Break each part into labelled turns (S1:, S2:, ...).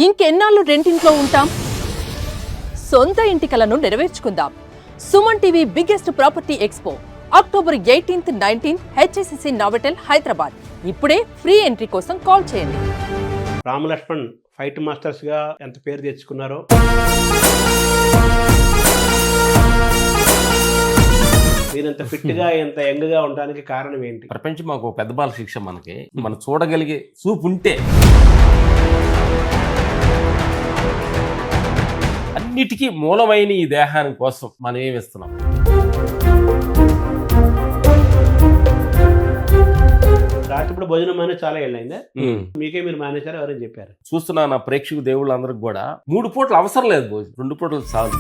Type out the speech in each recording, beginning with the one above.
S1: ఇంకెన్నాళ్ళు రెంటింట్లో ఉంటాం? సొంత ఇంటి కలను నెరవేర్చుకుందాం. Suman TV biggest property expo October 18th, 19th HSCC Novotel Hyderabad. ఇప్పుడే ఫ్రీ ఎంట్రీ కోసం కాల్ చేయండి.
S2: రామ్ లక్ష్మణ్ ఫైట్ మాస్టర్స్ గా ఎంత పేరు తెచ్చుకున్నారో, మీరంత ఫిట్ గా ఎంత యంగ్ గా ఉండడానికి కారణం ఏంటి?
S3: ప్రపంచం మాకు పెద్ద బాల శిక్ష. మనం చూడగలిగే చూపు ఉంటే అన్నిటికీ మూలమైన ఈ దేహాని కోసం మనం ఏమిస్తున్నాం.
S2: రాత్రిపూట భోజనం మానే చాలా ఏళ్ళైందా? మీకే మీరు మానేశారు, ఎవరైనా చెప్పారు?
S3: చూస్తున్నా నా ప్రేక్షకు దేవుళ్ళందరికి కూడా 3 పూటలు అవసరం లేదు భోజనం, 2 పూటలు చాలు.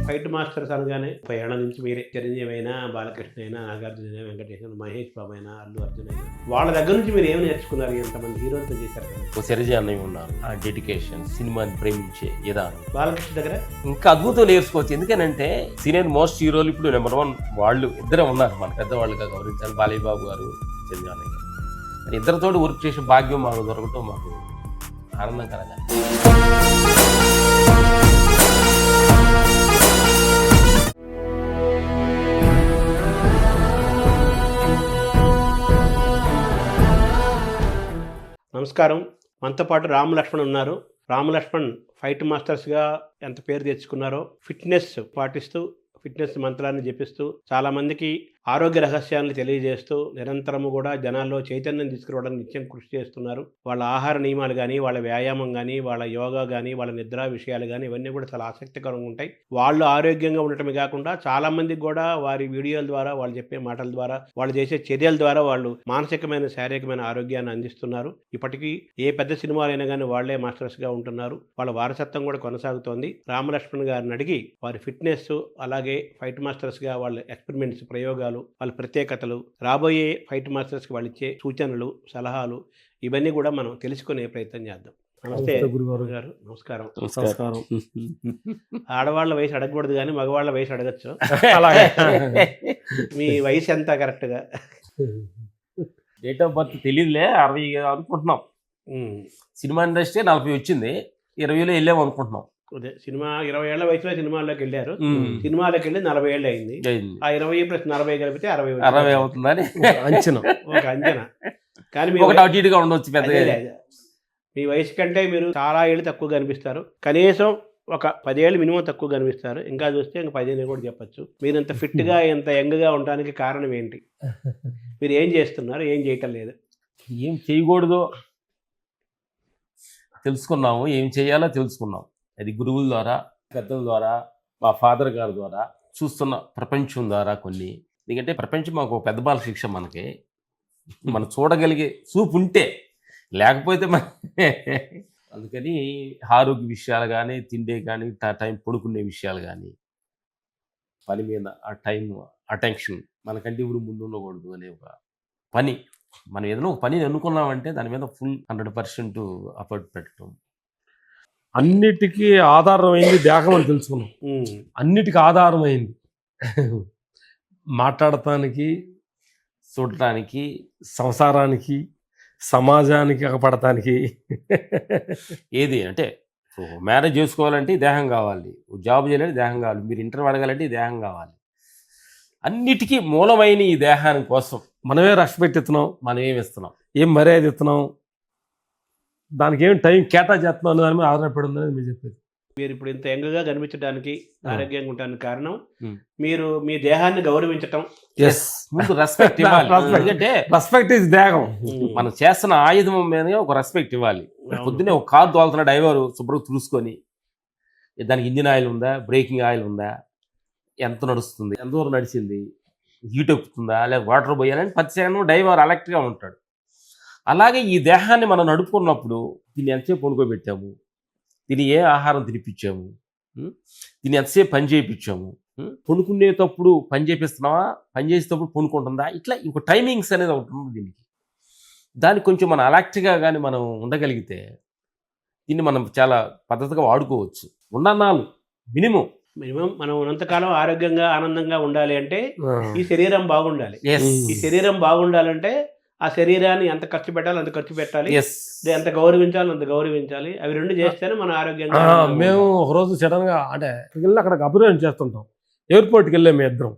S2: ఫైట్ మాస్టర్స్ అనగానే 30 ఏళ్ల నుంచి మీరే చిరంజీవి అయినా, బాలకృష్ణ అయినా, నాగార్జున అయినా, వెంకటేష్ అయినా, మహేష్ బాబు అయినా, అల్లు అర్జున్ అయినా, వాళ్ళ దగ్గర నుంచి మీరు ఏమి నేర్చుకున్నారు? ఎంతమంది హీరోలతో చేశారు కదా?
S3: ఒక చిరంజీవి అన్నయ్య ఉన్నారు, ఆ డెడికేషన్, సినిమాని ప్రేమించే విధానం.
S2: బాలకృష్ణ దగ్గర ఇంకా
S3: అద్భుతం నేర్చుకోవచ్చు. ఎందుకనంటే సీనియర్ మోస్ట్ హీరోలు ఇప్పుడు నెంబర్ 1 వాళ్ళు ఇద్దరే ఉన్నారు. మన పెద్దవాళ్ళుగా గౌరవించాలి, బాలయ్య బాబు గారు, చిరంజీవి అన్నయ్య గారు. మరి ఇద్దరితోటి వర్క్ చేసే భాగ్యం మాకు దొరకటం మాకు ఆనందకరంగా.
S2: నమస్కారం. మనతో పాటు రామ్ లక్ష్మణ్ ఉన్నారు. రామ్ లక్ష్మణ్ ఫైట్ మాస్టర్స్గా ఎంత పేరు తెచ్చుకున్నారో, ఫిట్నెస్ పాటిస్తూ, ఫిట్నెస్ మంత్రాన్ని జపిస్తూ, చాలా మందికి ఆరోగ్య రహస్యాలను తెలియజేస్తూ, నిరంతరము కూడా జనాల్లో చైతన్యం తీసుకురావడానికి నిత్యం కృషి చేస్తున్నారు. వాళ్ళ ఆహార నియమాలు కానీ, వాళ్ళ వ్యాయామం కానీ, వాళ్ళ యోగా కానీ, వాళ్ళ నిద్ర విషయాలు కానీ, ఇవన్నీ కూడా చాలా ఆసక్తికరంగా ఉంటాయి. వాళ్ళు ఆరోగ్యంగా ఉండటమే కాకుండా చాలా మందికి కూడా వారి వీడియోల ద్వారా, వాళ్ళు చెప్పే మాటల ద్వారా, వాళ్ళు చేసే చర్యల ద్వారా వాళ్ళు మానసికమైన, శారీరకమైన ఆరోగ్యాన్ని అందిస్తున్నారు. ఇప్పటికీ ఏ పెద్ద సినిమాలైనా కానీ వాళ్లే మాస్టర్స్గా ఉంటున్నారు. వాళ్ళ వారసత్వం కూడా కొనసాగుతోంది. రామ్ లక్ష్మణ్ గారిని అడిగి వారి ఫిట్నెస్, అలాగే ఫైట్ మాస్టర్స్గా వాళ్ళ ఎక్స్పెరిమెంట్స్, ప్రయోగాలు, వాళ్ళ ప్రత్యేకతలు, రాబోయే ఫైట్ మాస్టర్స్కి వాళ్ళు ఇచ్చే సూచనలు, సలహాలు, ఇవన్నీ కూడా మనం తెలుసుకునే ప్రయత్నం చేద్దాం. నమస్తే గురుగారు గారు. నమస్కారం.
S3: నమస్కారం.
S2: ఆడవాళ్ళ వయసు అడగకూడదు కానీ మగవాళ్ళ వయసు అడగచ్చు. మీ వయసు ఎంత కరెక్ట్గా?
S3: డేట్ ఆఫ్ బర్త్ తెలియదులే, 60 అనుకుంటున్నాం. సినిమా ఇండస్ట్రీ 40 వచ్చింది, 20లో వెళ్ళాము అనుకుంటున్నాం.
S2: అదే సినిమా 20 ఏళ్ల వయసులో సినిమాల్లోకి వెళ్ళారు. సినిమాలోకి వెళ్ళి 40 ఏళ్ళు అయింది. ఆ 20 + 40 కలిపితే 60
S3: అవుతుందని
S2: అంచనా, ఒక అంచనా. కానీ
S3: అటు ఇటుగా ఉండొచ్చు. పెద్దగా
S2: మీ వయసు కంటే మీరు చాలా ఏళ్ళు తక్కువ కనిపిస్తారు. కనీసం ఒక 10 ఏళ్ళు మినిమం తక్కువ కనిపిస్తారు. ఇంకా చూస్తే ఇంకా 15 కూడా చెప్పచ్చు. మీరు ఇంత ఫిట్గా, ఎంత యంగ్గా ఉండడానికి కారణం ఏంటి? మీరు ఏం చేస్తున్నారు, ఏం చేయటం లేదు?
S3: ఏం చేయకూడదో తెలుసుకున్నాము, ఏం చేయాలో తెలుసుకున్నాం. అది గురువుల ద్వారా, పెద్దల ద్వారా, మా ఫాదర్ గారి ద్వారా, చూస్తున్న ప్రపంచం ద్వారా కొన్ని. ఎందుకంటే ప్రపంచం మాకు పెద్ద బాల శిక్ష. మనం చూడగలిగే చూపు ఉంటే, లేకపోతే అందుకని ఆరోగ్య విషయాలు కానీ, తిండే కానీ, టైం పడుకునే విషయాలు కానీ, పని మీద ఆ టైం, అటెన్షన్ మనకంటే ఇప్పుడు ముందు ఉండకూడదు అనే ఒక పని. మనం ఏదైనా ఒక పని అనుకున్నామంటే దాని మీద ఫుల్ 100% ఎఫర్ట్ పెట్టడం.
S4: అన్నిటికీ ఆధారమైంది దేహం అని తెలుసుకున్నాం. అన్నిటికీ ఆధారమైంది. మాట్లాడటానికి,
S3: చూడటానికి,
S4: సంసారానికి, సమాజానికి అగపడటానికి.
S3: ఏది అంటే మ్యారేజ్ చేసుకోవాలంటే దేహం కావాలి, జాబ్ చేయాలంటే దేహం కావాలి, మీరు ఇంటర్వ్యూ అడగాలంటే దేహం కావాలి. అన్నిటికీ మూలమైన ఈ దేహాని కోసం
S4: మనమే రెస్పెక్ట్ ఇస్తున్నాం,
S3: మనం ఏమి ఇస్తున్నాం,
S4: ఏం మర్యాద ఇస్తున్నాం, దానికి ఏం టైం కేటాయిస్తున్నాం అనే దాని మీద ఆధారపడి ఉందని మీరు చెప్పేది.
S2: మీరు ఇప్పుడు ఇంత యంగ్గా కనిపించడానికి, ఆరోగ్యంగా ఉండడానికి కారణం మీరు మీ దేహాన్ని గౌరవించటం.
S3: ముందు రెస్పెక్ట్ ఇవ్వాలి. ఎందుకంటే
S4: రెస్పెక్ట్ ఇస్ దేహం.
S3: మనం చేస్తున్న ఆయుధం మీద ఒక రెస్పెక్ట్ ఇవ్వాలి. పొద్దున్నే ఒక కారు తోలుతున్న డ్రైవర్ శుభ్రంగా చూసుకొని దానికి ఇంజిన్ ఆయిల్ ఉందా, బ్రేకింగ్ ఆయిల్ ఉందా, ఎంత నడుస్తుంది, ఎంత దూరం నడిచింది, హీట్ ఎక్కుతుందా, లేదా వాటర్ పోయాలని ప్రతి సెకండ్ డ్రైవర్ అలర్ట్గా ఉంటాడు. అలాగే ఈ దేహాన్ని మనం నడుపుకున్నప్పుడు దీన్ని ఎంతసేపు పడుకోబెట్టాము, దీన్ని ఏ ఆహారం తినిపించాము, దీన్ని ఎంతసేపు పని చేయించాము, పడుకునేటప్పుడు పని చేపిస్తున్నావా, పని చేసేటప్పుడు పడుకుంటుందా, ఇట్లా ఇంకో టైమింగ్స్ అనేది ఒకటి ఉంది దీనికి. దానికి కొంచెం మనం అలర్ట్గా కానీ మనం ఉండగలిగితే దీన్ని మనం చాలా పద్ధతిగా వాడుకోవచ్చు. ఉండన్నాళ్ళు మినిమం
S2: మినిమం మనం ఉన్నంతకాలం ఆరోగ్యంగా ఆనందంగా ఉండాలి అంటే
S4: ఆ.
S2: ఈ శరీరం బాగుండాలి.
S3: ఎస్
S2: ఈ శరీరం బాగుండాలంటే ఆ శరీరాన్ని ఎంత ఖర్చు పెట్టాలి అంత ఖర్చు పెట్టాలి,
S3: ఎస్
S2: ఎంత గౌరవించాలి అంత గౌరవించాలి. అవి రెండు చేస్తేనే మనం ఆరోగ్యంగా
S4: ఆ,
S2: ఆనందంగా
S4: మేము
S2: ఉంటాం.
S4: ఒకరోజు సడన్ గా అంటే వెళ్ళి అక్కడ అభిప్రాయం చేస్తుంటాం. ఎయిర్పోర్ట్కి వెళ్ళాము మేము ఇద్దరం.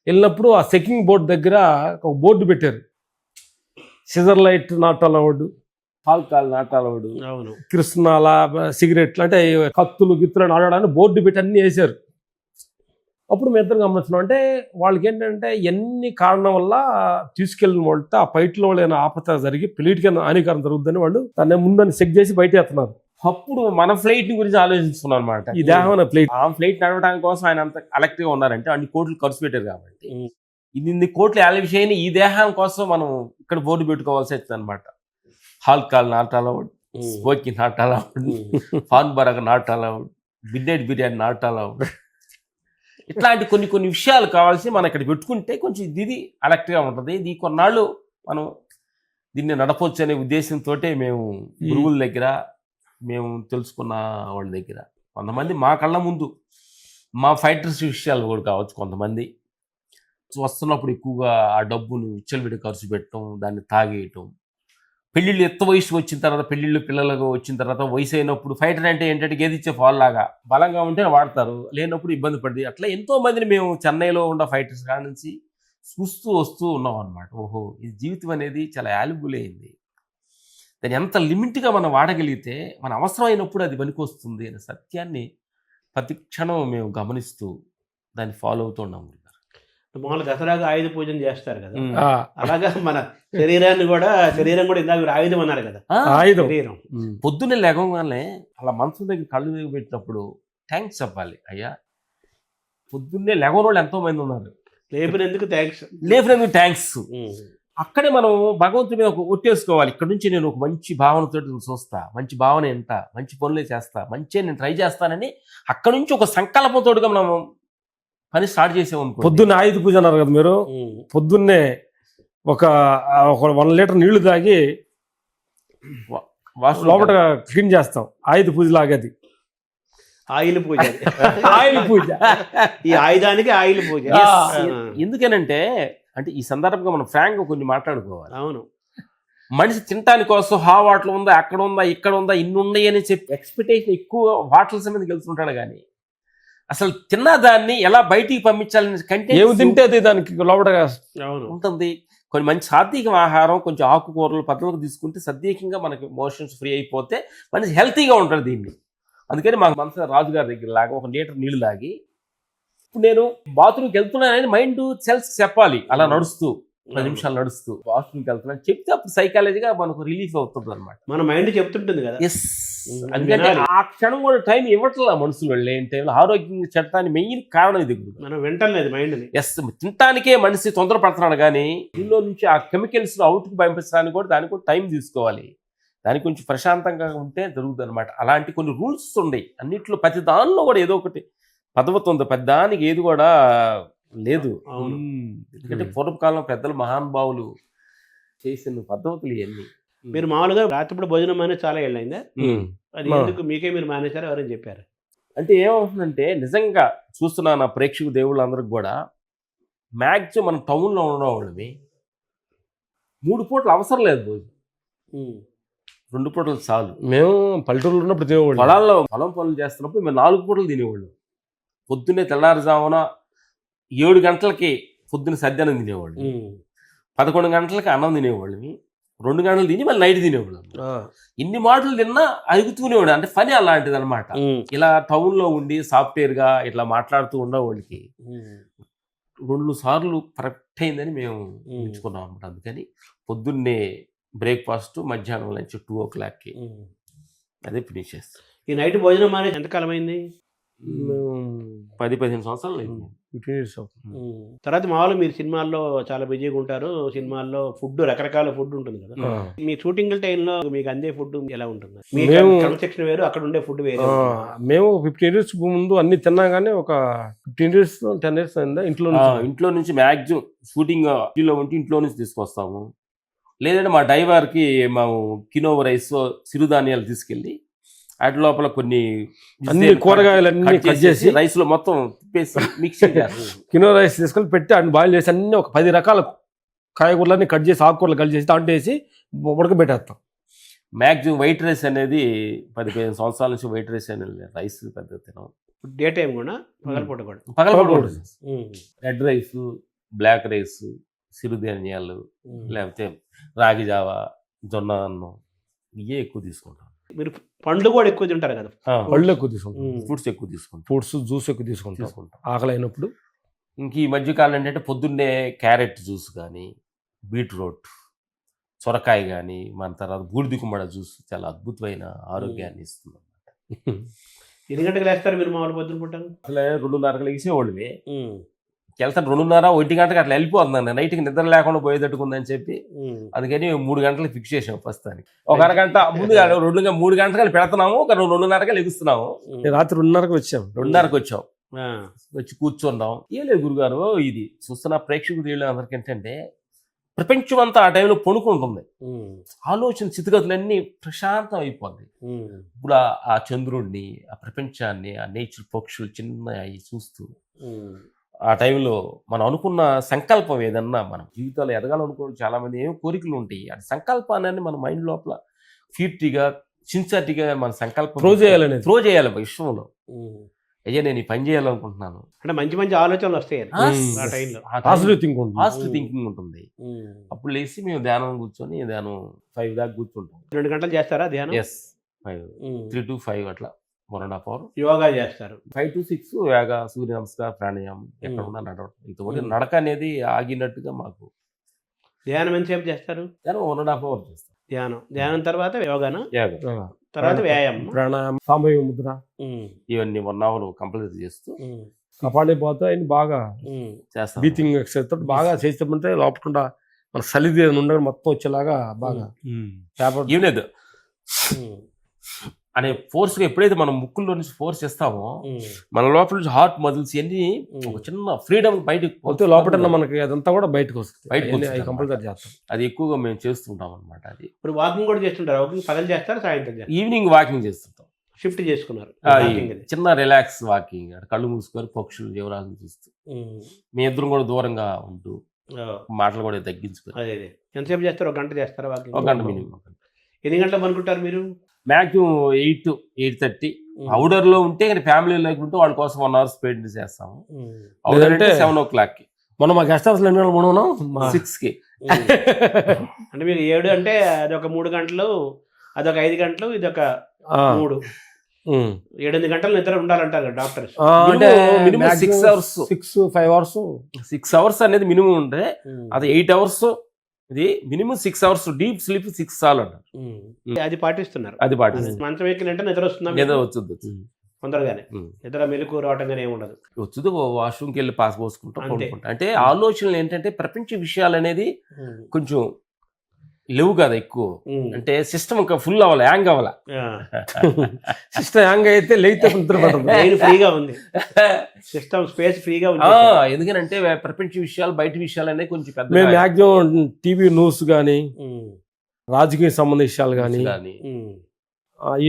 S4: వెళ్ళినప్పుడు ఆ చెకింగ్ బోర్డు దగ్గర ఒక బోర్డు పెట్టారు, cigarette not allowed,
S3: alcohol not allowed.
S2: అవును.
S4: కృష్ణాల సిగరెట్లు అంటే కత్తులు గిత్తులు ఆడడానికి బోర్డు పెట్టి అన్ని వేసారు. అప్పుడు మేము ఇద్దరం గమనిస్తున్నాం, అంటే వాళ్ళకి ఏంటంటే ఎన్ని కారణం వల్ల తీసుకెళ్ళిన వాళ్ళతో ఆ ఫైట్లో ఏమైనా ఆపత జరిగి పెళ్లిటికి హానికరం జరుగుతుందని వాళ్ళు దాన్ని ముందని చెక్ చేసి బయట వేస్తున్నారు.
S3: అప్పుడు మన ఫ్లైట్ గురించి ఆలోచిస్తున్నాం అనమాట.
S4: ఈ దేహం అనే ప్లేట్
S3: ఆ ఫ్లైట్ నడవడానికి కోసం ఆయన అంత అలెక్ట్ గా ఉన్నారంటే అన్ని కోట్లు ఖర్చు పెట్టారు కాబట్టి
S2: ఉమ్.
S3: ఇన్ని కోట్లు ఆలస్యం ఈ దేహం కోసం మనం ఇక్కడ బోర్డు పెట్టుకోవాల్సి వచ్చింది అనమాట. Alcohol not allowed,
S2: um.
S3: Smoking not allowed,
S2: um.
S3: ఫాన్ బరగ not allowed, midnight biryani not allowed. ఇట్లాంటి కొన్ని విషయాలు కావాల్సి మనం ఇక్కడ పెట్టుకుంటే కొంచెం ఇది అలెక్ట్గా ఉంటుంది. ఇది కొన్నాళ్ళు మనం దీన్ని నడపొచ్చు అనే ఉద్దేశంతో మేము గురువుల దగ్గర, మేము తెలుసుకున్న వాళ్ళ దగ్గర, కొంతమంది మా కళ్ళ ముందు మా ఫైటర్స్ విషయాలు కూడా కావచ్చు, కొంతమంది వస్తున్నప్పుడు ఎక్కువగా ఆ డబ్బును విచ్చలవిడి ఖర్చు పెట్టడం, దాన్ని తాగేయటం, పెళ్ళిళ్ళు ఎత్త వయసు వచ్చిన తర్వాత, పెళ్ళిళ్ళు పిల్లలకు వచ్చిన తర్వాత వయసు అయినప్పుడు ఫైటర్ అంటే ఏంటంటే గేదిచ్చే ఫాల్ లాగా బలంగా ఉంటే వాడతారు, లేనప్పుడు ఇబ్బంది పడింది. అట్లా ఎంతో మందిని మేము చెన్నైలో ఉన్న ఫైటర్స్ కాడ నుంచి చూస్తూ వస్తూ ఉన్నాం అనమాట. ఓహో, ఈ జీవితం అనేది చాలా వాల్యుబుల్ అయింది, దాన్ని ఎంత లిమిట్గా మనం వాడగలిగితే మన అవసరమైనప్పుడు అది పనికొస్తుంది అనే సత్యాన్ని ప్రతి క్షణం మేము గమనిస్తూ దాన్ని ఫాలో అవుతూ ఉన్నాం.
S2: మామూలు దసరాగా ఆయుధ పూజన చేస్తారు కదా,
S3: ఆ.
S2: అలాగా మన శరీరం కూడా ఇందాక మీరు ఆయుధం అన్నారు కదా,
S4: ఆయుధం.
S2: శరీరం.
S3: పొద్దున్నే లేవగానే అలా మనసు దగ్గర కళ్ళు దగ్గర పెట్టినప్పుడు థ్యాంక్స్ చెప్పాలి. అయ్యా, పొద్దున్నే లేవని వాళ్ళు ఎంతో మంది ఉన్నారు,
S2: లేపినందుకు థ్యాంక్స్.
S3: లేపినందుకు థ్యాంక్స్. అక్కడే మనం భగవంతుడి మీద ఒక ఒట్టేసుకోవాలి, ఇక్కడ నుంచి నేను ఒక మంచి భావనతో చూస్తా, మంచి భావన ఎంత, మంచి పనులే చేస్తా, మంచి నేను ట్రై చేస్తానని అక్కడ నుంచి ఒక సంకల్పంతోడుగా మనం పని స్టార్ట్ చేసామనుకో.
S4: పొద్దున్నే ఆయుధ పూజ అన్నారు కదా మీరు. పొద్దున్నే ఒక 1 లీటర్ నీళ్లు తాగి లోపల క్లీన్ చేస్తాం, ఆయుధ పూజ లాగది.
S2: ఆయిల్ పూజ.
S4: ఆయుధ పూజ,
S2: ఈ ఆయుధానికి ఆయిల్ పూజ.
S3: ఎందుకనంటే అంటే ఈ సందర్భంగా మనం ఫ్రాంక్గా కొన్ని మాట్లాడుకోవాలి.
S2: అవును.
S3: మనిషి తినటానికి కోసం వాటర్ ఉందా, అక్కడ ఉందా, ఇక్కడ ఉందా, ఇన్ని ఉన్నాయి అని చెప్పి ఎక్స్పెక్టేషన్ ఎక్కువ వాటర్స్ మీద గెలుస్తుంటాడు, కానీ అసలు తిన్న దాన్ని ఎలా బయటికి పంపించాలని కంటే
S4: ఏమి తింటే అది దానికి లోపల
S3: ఉంటుంది. కొన్ని మంచి సాత్విక ఆహారం, కొంచెం ఆకుకూరలు పద్ధతికి తీసుకుంటే సద్వికంగా మనకి మోషన్స్ ఫ్రీ అయిపోతే మనిషి హెల్తీగా ఉంటుంది. దీన్ని అందుకని మాకు మనసు రాజుగారి దగ్గర లాగా 1 లీటర్ నీళ్లు తాగి, ఇప్పుడు నేను బాత్రూమ్కి వెళ్తున్నానని మైండ్ సెల్స్ చెప్పాలి, అలా నడుస్తూ 10 నిమిషాలు నడుస్తూ బాత్రూమ్కి వెళ్తున్నాను చెప్తే అప్పుడు సైకాలజీగా మనకు రిలీఫ్ అవుతుంది అనమాట.
S2: మన మైండ్ చెప్తుంటుంది కదా.
S3: ఎస్, అందుకంటే ఆ క్షణం కూడా టైం ఇవ్వట్లా మనుషులు లేని టైంలో ఆరోగ్యంగా చెడటానికి మెయిన్ కారణం ఇది.
S2: మనం వింటలేదు మైండ్ని.
S3: ఎస్, తినటానికే మనిషి తొందరపడుతున్నాడు, కానీ దీనిలో నుంచి ఆ కెమికల్స్ అవుట్కి పంపించడానికి కూడా దానికి కూడా టైం తీసుకోవాలి. దానికి కొంచెం ప్రశాంతంగా ఉంటే జరుగుతుంది అనమాట. అలాంటి కొన్ని రూల్స్ ఉన్నాయి అన్నిట్లో, ప్రతి దానిలో కూడా ఏదో ఒకటి పద్ధతి ఉంది, పెద్ద దానికి ఏది కూడా లేదు. ఎందుకంటే పూర్వకాలం పెద్దలు మహానుభావులు చేసిన పద్ధతులు ఇవన్నీ.
S2: మీరు మామూలుగా రాత్రిపూట భోజనం అనేది చాలా ఏళ్ళైందా? అది ఎందుకు మీకే మీరు మానేశారు, ఎవరైనా చెప్పారు?
S3: అంటే ఏమవుతుందంటే నిజంగా చూస్తున్నా నా ప్రేక్షకు దేవుళ్ళందరికి కూడా మ్యాక్సిమం మనం టౌన్లో ఉండడం వాళ్ళవి 3 పూటలు అవసరం లేదు భోజనం, 2 పూటలు చాలు.
S4: మేము పల్లెటూరులో ఉన్నప్పుడు తినేవాళ్ళు,
S3: పొలాల్లో పొలం పనులు చేస్తున్నప్పుడు మేము 4 పూటలు తినేవాళ్ళు. పొద్దున్నే తెల్లారుజామున 7 గంటలకి పొద్దున్న సద్యానం తినేవాళ్ళు, 11 గంటలకి అన్నం తినేవాళ్ళని, 2 గంటలు తిని మళ్ళీ నైట్ తినేవాళ్ళు. ఇన్ని మాటలు తిన్నా అరుగుతూనేవాడు, అంటే పని అలాంటిది అనమాట. ఇలా టౌన్లో ఉండి సాఫ్ట్వేర్గా ఇట్లా మాట్లాడుతూ ఉండేవాళ్ళకి 2 సార్లు కరెక్ట్ అయిందని మేము ఎంచుకున్నాం అనమాట. అందుకని పొద్దున్నే బ్రేక్ఫాస్ట్, మధ్యాహ్నం లంచ్ 2 o'clockకి అదే ఫినిష్ చేస్తాం.
S2: ఈ నైట్ భోజనం అనేది ఎంతకాలం అయింది?
S3: 10-15 సంవత్సరాలు అయింది.
S4: 15 years.
S2: తర్వాత మామూలు మీరు సినిమాల్లో చాలా బిజీగా ఉంటారు, సినిమాల్లో ఫుడ్ రకరకాల ఫుడ్ ఉంటుంది కదా, మీ షూటింగ్ టైంలో మీకు అందే ఫుడ్ ఎలా ఉంటుంది? మేము క్రమశిక్షణ వేరు, అక్కడ ఉండే ఫుడ్ వేరు.
S4: మేము 15 years ముందు అన్ని తిన్నా కానీ ఒక 15 years 10 years అయిందా
S3: ఇంట్లో నుంచి మ్యాక్సిమం షూటింగ్ ఉంటే ఇంట్లో నుంచి తీసుకొస్తాము, లేదంటే మా డ్రైవర్కి మేము కినోవా రైస్, సిరుధాన్యాలు తీసుకెళ్ళి వాటి లోపల కొన్ని
S4: అన్ని కూరగాయలన్నీ కట్ చేసి
S3: రైస్ లో మొత్తం తిప్పేసి మిక్సింగ్ చేస్తాం.
S4: కినో రైస్ తీసుకొని పెట్టి అన్ని బాయిల్ చేసి అన్ని ఒక 10 రకాల కాయగూరలన్నీ కట్ చేసి ఆకుకూరలు కట్ చేసి దాంట్లో వేసి ఉడకబెట్టేస్తాం.
S3: మ్యాక్సిమం వైట్ రైస్ అనేది 10-15 సంవత్సరాల నుంచి వైట్ రైస్ అనేది రైస్ పెద్ద తినం.
S2: డే టైం కూడా పగలపూట కూడా
S3: పగలపూట రెడ్ రైస్, బ్లాక్ రైస్, సిరుధాన్యాలు, లేకపోతే రాగి జావ, జొన్న అన్నం ఇవే ఎక్కువ తీసుకుంటాం.
S2: మీరు పండ్లు కూడా ఎక్కువ తింటారు కదా?
S4: పళ్ళు ఎక్కువ తీసుకుంటాం,
S3: ఫ్రూట్స్ ఎక్కువ తీసుకుంటాం,
S4: ఫ్రూట్స్ జ్యూస్ ఎక్కువ తీసుకుంటాం ఆకలి అయినప్పుడు.
S3: ఇంక ఈ మధ్యకాలం ఏంటంటే పొద్దున్నే క్యారెట్ జ్యూస్ కానీ, బీట్రూట్, సొరకాయ కానీ, మన తర్వాత బూడిద గుమ్మడి జ్యూస్ చాలా అద్భుతమైన ఆరోగ్యాన్ని ఇస్తుంది అన్నమాట.
S2: ఎన్ని గంటలకు లేస్తారు మీరు మామూలు పొద్దున పుట్టాను?
S3: అసలే 2:30 లెగిసేవాళ్ళవి, వెళ్తాను 2:30, 1 గంటకి అట్లా వెళ్ళిపోతుందండి. నైట్కి నిద్ర లేకుండా పోయేటట్టుకుందని చెప్పి అందుకని 3 గంటలకు ఫిక్స్ చేసాం ప్రస్తుతానికి. ఒక అరగంట ముందుగా 3 గంటలకు పెడుతున్నాము, ఒక 2:30కి లెగుస్తున్నాము.
S4: రాత్రి 2:30కి వచ్చాం.
S3: 2:30కి వచ్చాం, వచ్చి కూర్చున్నాం. ఏం లేదు గురుగారు, ఇది చూస్తున్న ప్రేక్షకులు అందరికి ఏంటంటే ప్రపంచం అంతా ఆ టైంలో పొనుకుంటుంది, ఆలోచన స్థితిగతులన్నీ ప్రశాంతం అయిపోద్ది. ఇప్పుడు ఆ చంద్రుడిని, ఆ ప్రపంచాన్ని, ఆ నేచర్ పక్షులు చిన్న అవి చూస్తూ ఆ టైంలో మనం అనుకున్న సంకల్పం ఏదన్నా మనం జీవితాలు ఎదగాలనుకున్న చాలా మంది ఏమో కోరికలు ఉంటాయి. ఆ సంకల్పాన్ని మన మైండ్ లోపల ఫీర్టీగా, సిన్సియర్టీగా మన సంకల్పం త్రో చేయాలి విశ్వంలో. అయ్యా నేను ఈ పని చేయాలనుకుంటున్నాను
S2: అంటే మంచి మంచి ఆలోచనలు వస్తాయి ఆ టైంలో.
S4: పాజిటివ్
S3: థింకింగ్ ఉంటుంది. అప్పుడు లేచి మేము ధ్యానం కూర్చొని 5 దాకా కూర్చుంటాం.
S2: 2 గంటలు చేస్తారా ధ్యానం?
S3: 3 to 5 అట్లా 1.5 hour
S2: యోగా చేస్తారు.
S3: 5 to 6 యోగా, సూర్య నమస్కారం, ప్రాణాయామం, ఎక్కడ ఉన్నా నడవడం. ఇంతవరకు నడక అనేది ఆగినట్టుగా మాకు.
S2: ధ్యానం ఎంతసేపు చేస్తారు?
S3: ధ్యానం 1.5 hour చేస్తాం.
S2: ధ్యానం తర్వాత యోగాను,
S3: యోగా
S2: తర్వాత వ్యాయామం,
S4: ప్రాణాయామం, సామూహిక ముద్ర,
S3: ఇవన్నీ 1 hour కంప్లీట్ చేస్తూ
S4: కపాళిపోతే ఆయన బాగా
S3: చేస్తాం.
S4: బ్రీతింగ్ ఎక్సర్సైజ్ తోటి బాగా చేస్తామంటే లోపల మన సలిది ఉండగా మొత్తం వచ్చేలాగా బాగా
S3: ఏం లేదు అనే ఫోర్స్గా ఎప్పుడైతే మనం ముక్కుల్లో నుంచి ఫోర్స్ చేస్తామో మన లోపల నుంచి హార్ట్ మజిల్స్ అన్ని ఒక చిన్న ఫ్రీడమ్ బయటకు
S4: లోపల మనకి అదంతా కూడా బయటకు వస్తుంది. కంపల్సరీ చేస్తాం.
S3: అది ఎక్కువగా మేము చేస్తుంటాం అనమాట. అది
S2: ఇప్పుడు వాకింగ్ కూడా చేస్తుంటారు. వాకింగ్ పగలు చేస్తారు, సాయంత్రం చేస్తారు.
S3: ఈవినింగ్ వాకింగ్ చేస్తుంటాం.
S2: షిఫ్ట్ చేసుకున్నారు,
S3: చిన్న రిలాక్స్ వాకింగ్, కళ్ళు మూసుకొని పక్షులు, జీవరాశులు చూస్తూ మీ ఇద్దరం కూడా దూరంగా ఉంటూ మాటలు కూడా తగ్గించుకొని.
S2: అదే ఎంతసేపు చేస్తారు? 1 గంట చేస్తారా వాకింగ్?
S3: 1 గంట మినిమం.
S2: ఎన్ని గంటలు అనుకుంటారు మీరు?
S3: మ్యాక్సిమం 8, 8:30. అవుటర్ లో ఉంటే ఫ్యామిలీలో ఉంటే వాళ్ళ కోసం 1 hour స్పెండ్ చేస్తాము. అవుటర్ అంటే 7 o'clock.
S4: మనం మా గెస్ట్ హౌస్ లో
S3: 6కి.
S2: అంటే మీరు 7 అంటే అదొక 3 గంటలు, అదొక 5 గంటలు, ఇదొక 3, 7-8 గంటలు నిద్ర ఉండాలంటారు doctors.
S3: Minimum 6 hours,
S4: 5 hours.
S3: 6 hours అనేది మినిమం ఉంటే అది 8 hours. ఇది మినిమం 6 hours డీప్ స్లీప్ 6 చాలు అంటారు.
S2: అది పాటిస్తున్నారు.
S3: అది పాటిస్తున్నారు.
S2: మంచం ఎక్కినంటే నిద్ర వస్తుందా?
S3: నిద్ర వచ్చింది
S2: తొందరగానే. నిద్ర మెలకు రావటం కానీ ఏమి ఉండదు.
S3: వచ్చింది వాష్రూమ్కి వెళ్ళి పాస్ పోసుకుంటాం. అంటే ఆలోచనలు ఏంటంటే ప్రపంచ విషయాలు అనేది కొంచెం లేవు కదా ఎక్కువ. అంటే సిస్టమ్ ఫుల్ అవ్వాలి, హ్యాంగ్ అవ్వాలి.
S4: సిస్టమ్ హ్యాంగ్ అయితే లేతే
S2: ఫ్రీగా ఉంది, సిస్టమ్ స్పేస్ ఫ్రీగా ఉంది.
S3: ఎందుకంటే ప్రపంచ విషయాలు, బయట విషయాలు అనేది కొంచెం పెద్ద.
S4: మేము మ్యాక్సిమం టీవీ న్యూస్ కానీ, రాజకీయ సంబంధ విషయాలు కానీ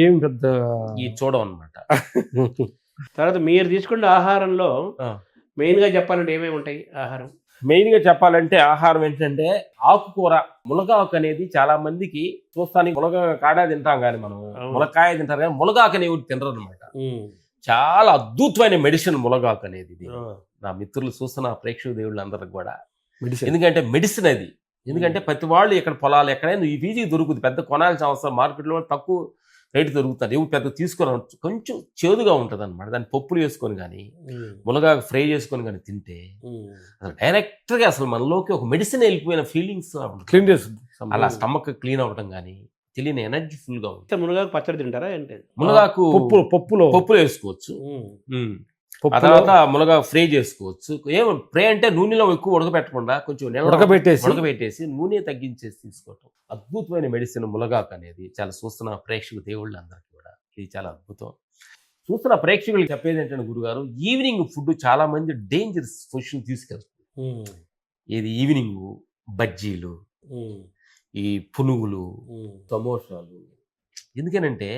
S4: ఏం పెద్ద
S3: చూడం అనమాట.
S2: తర్వాత మీరు తీసుకున్న ఆహారంలో మెయిన్ గా చెప్పాలంటే ఏమేమి ఉంటాయి? ఆహారం
S3: మెయిన్ గా చెప్పాలంటే ఆహారం ఏంటంటే ఆకుకూర, మునగాకు అనేది చాలా మందికి చూస్తానికి మునగ కాడ తింటాం కానీ మనం మునక్కాయ తింటారు కానీ మునగాకు అనేవి తినరు అనమాట. చాలా అద్భుతమైన మెడిసిన్ మునగాకు అనేది. నా మిత్రులు చూస్తున్న ప్రేక్షక దేవుళ్ళు అందరికి కూడా ఎందుకంటే మెడిసిన్ అది. ఎందుకంటే ప్రతి వాళ్ళు ఇక్కడ పొలాలు ఎక్కడైనా ఈజీగా దొరుకుతుంది, పెద్ద కొనాల్సిన అవసరం, మార్కెట్లో తక్కువ రేటు దొరుకుతుంది. ఎవరు పెద్ద తీసుకొని కొంచెం చేదుగా ఉంటుంది అనమాట. దాన్ని పప్పులు వేసుకొని కానీ, మునగా ఫ్రై చేసుకొని కానీ తింటే అసలు డైరెక్ట్గా అసలు మనలోకి ఒక మెడిసిన్ వెళ్ళిపోయిన ఫీలింగ్స్
S4: క్లీన్ చేస్తుంది.
S3: అలా స్టమక్ క్లీన్ అవ్వడం కానీ, తెలియని ఎనర్జీ ఫుల్ గా ఉంటుంది.
S2: మునగాకు పచ్చడి తింటారా? ఏంటి
S3: మునగాకు పప్పులో వేసుకోవచ్చు. ఆ తర్వాత మునగా ఫ్రై చేసుకోవచ్చు. ఏమో ఫ్రై అంటే నూనెలో ఎక్కువ ఉడకబెట్టకుండా కొంచెం ఉడకబెట్టేసి నూనె తగ్గించేసి తీసుకోవటం. అద్భుతమైన మెడిసిన్ మునగాకు అనేది. చాలా చూస్తున్న ప్రేక్షక దేవుళ్ళందరికీ కూడా ఇది చాలా అద్భుతం. చూస్తున్న ప్రేక్షకులకు చెప్పేది ఏంటంటే గురుగారు, ఈవినింగ్ ఫుడ్ చాలా మంది డేంజరస్ పొజిషన్ తీసుకెళ్తుంది. ఇది ఈవినింగ్ బజ్జీలు, ఈ పునుగులు, సమోసాలు ఎందుకనంటే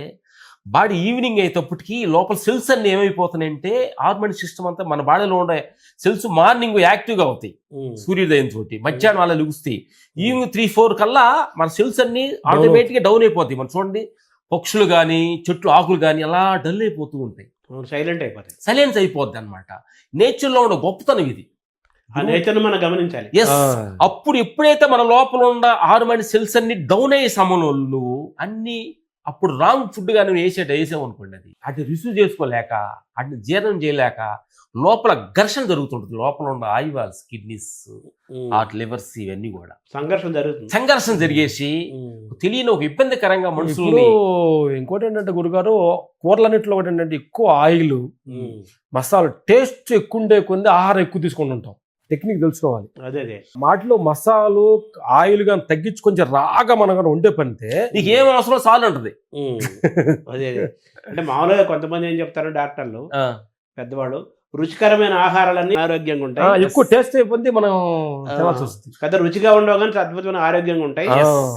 S3: బాడీ ఈవినింగ్ అయ్యేటప్పటికి లోపల సెల్స్ అన్ని ఏమైపోతున్నాయంటే హార్మోన్ సిస్టమ్ అంతా మన బాడీలో ఉండే సెల్స్ మార్నింగ్ యాక్టివ్గా అవుతాయి సూర్యోదయం తోటి, మధ్యాహ్నం అలా లెగుస్తాయి. ఈవినింగ్ 3-4 కల్లా మన సెల్స్ అన్ని ఆటోమేటిక్గా డౌన్ అయిపోతాయి. మనం చూడండి పక్షులు కానీ చెట్లు ఆకులు కానీ అలా డల్ అయిపోతూ ఉంటాయి,
S2: సైలెంట్ అయిపోతాయి,
S3: సైలెన్స్ అయిపోద్ది అనమాట. నేచర్లో ఉన్న గొప్పతనం ఇది.
S2: ఆ నేచర్ని మనం గమనించాలి.
S3: ఎస్, అప్పుడు ఎప్పుడైతే మన లోపల ఉన్న హార్మోన్ సెల్స్ అన్ని డౌన్ అయ్యే సమయంలో నువ్వు అన్ని అప్పుడు రాంగ్ ఫుడ్ గా నువ్వు వేసావు అనుకోండి, అది అటు రిసీవ్ చేసుకోలేక అటు జీర్ణం చేయలేక లోపల ఘర్షణ జరుగుతుంటుంది. లోపల ఉన్న ఆయివాల్స్, కిడ్నీస్, హార్ట్, లివర్స్ ఇవన్నీ కూడా సంఘర్షణ జరిగేసి తెలియని ఒక ఇబ్బందికరంగా మనుషులు.
S4: ఇంకోటి ఏంటంటే గురుగారు, కూరలన్నింటిలో ఒకటి ఏంటంటే ఎక్కువ ఆయిల్, మసాలా టేస్ట్ ఎక్కువ ఉండే కొంది ఆహారం ఎక్కువ తీసుకొని ఉంటాం. టెక్నిక్ తెలుసుకోవాలి.
S2: అదే
S4: వాటిలో మసాలు ఆయిల్ గా తగ్గించి కొంచెం రాగా మనం ఉండే పనితే
S3: నీకు ఏం అవసరం చాలు ఉంటుంది.
S2: అదే అంటే మామూలుగా కొంతమంది ఏం చెప్తారు డాక్టర్లు, పెద్దవాళ్ళు, రుచికరమైన ఆహారాలన్నీ ఆరోగ్యంగా ఉంటాయి,
S4: ఎక్కువ టేస్ట్ అయిపోయింది మనం తినాల్సి వస్తుంది.
S2: పెద్ద రుచిగా ఉండవు కానీ అద్భుతమైన ఆరోగ్యంగా ఉంటాయి.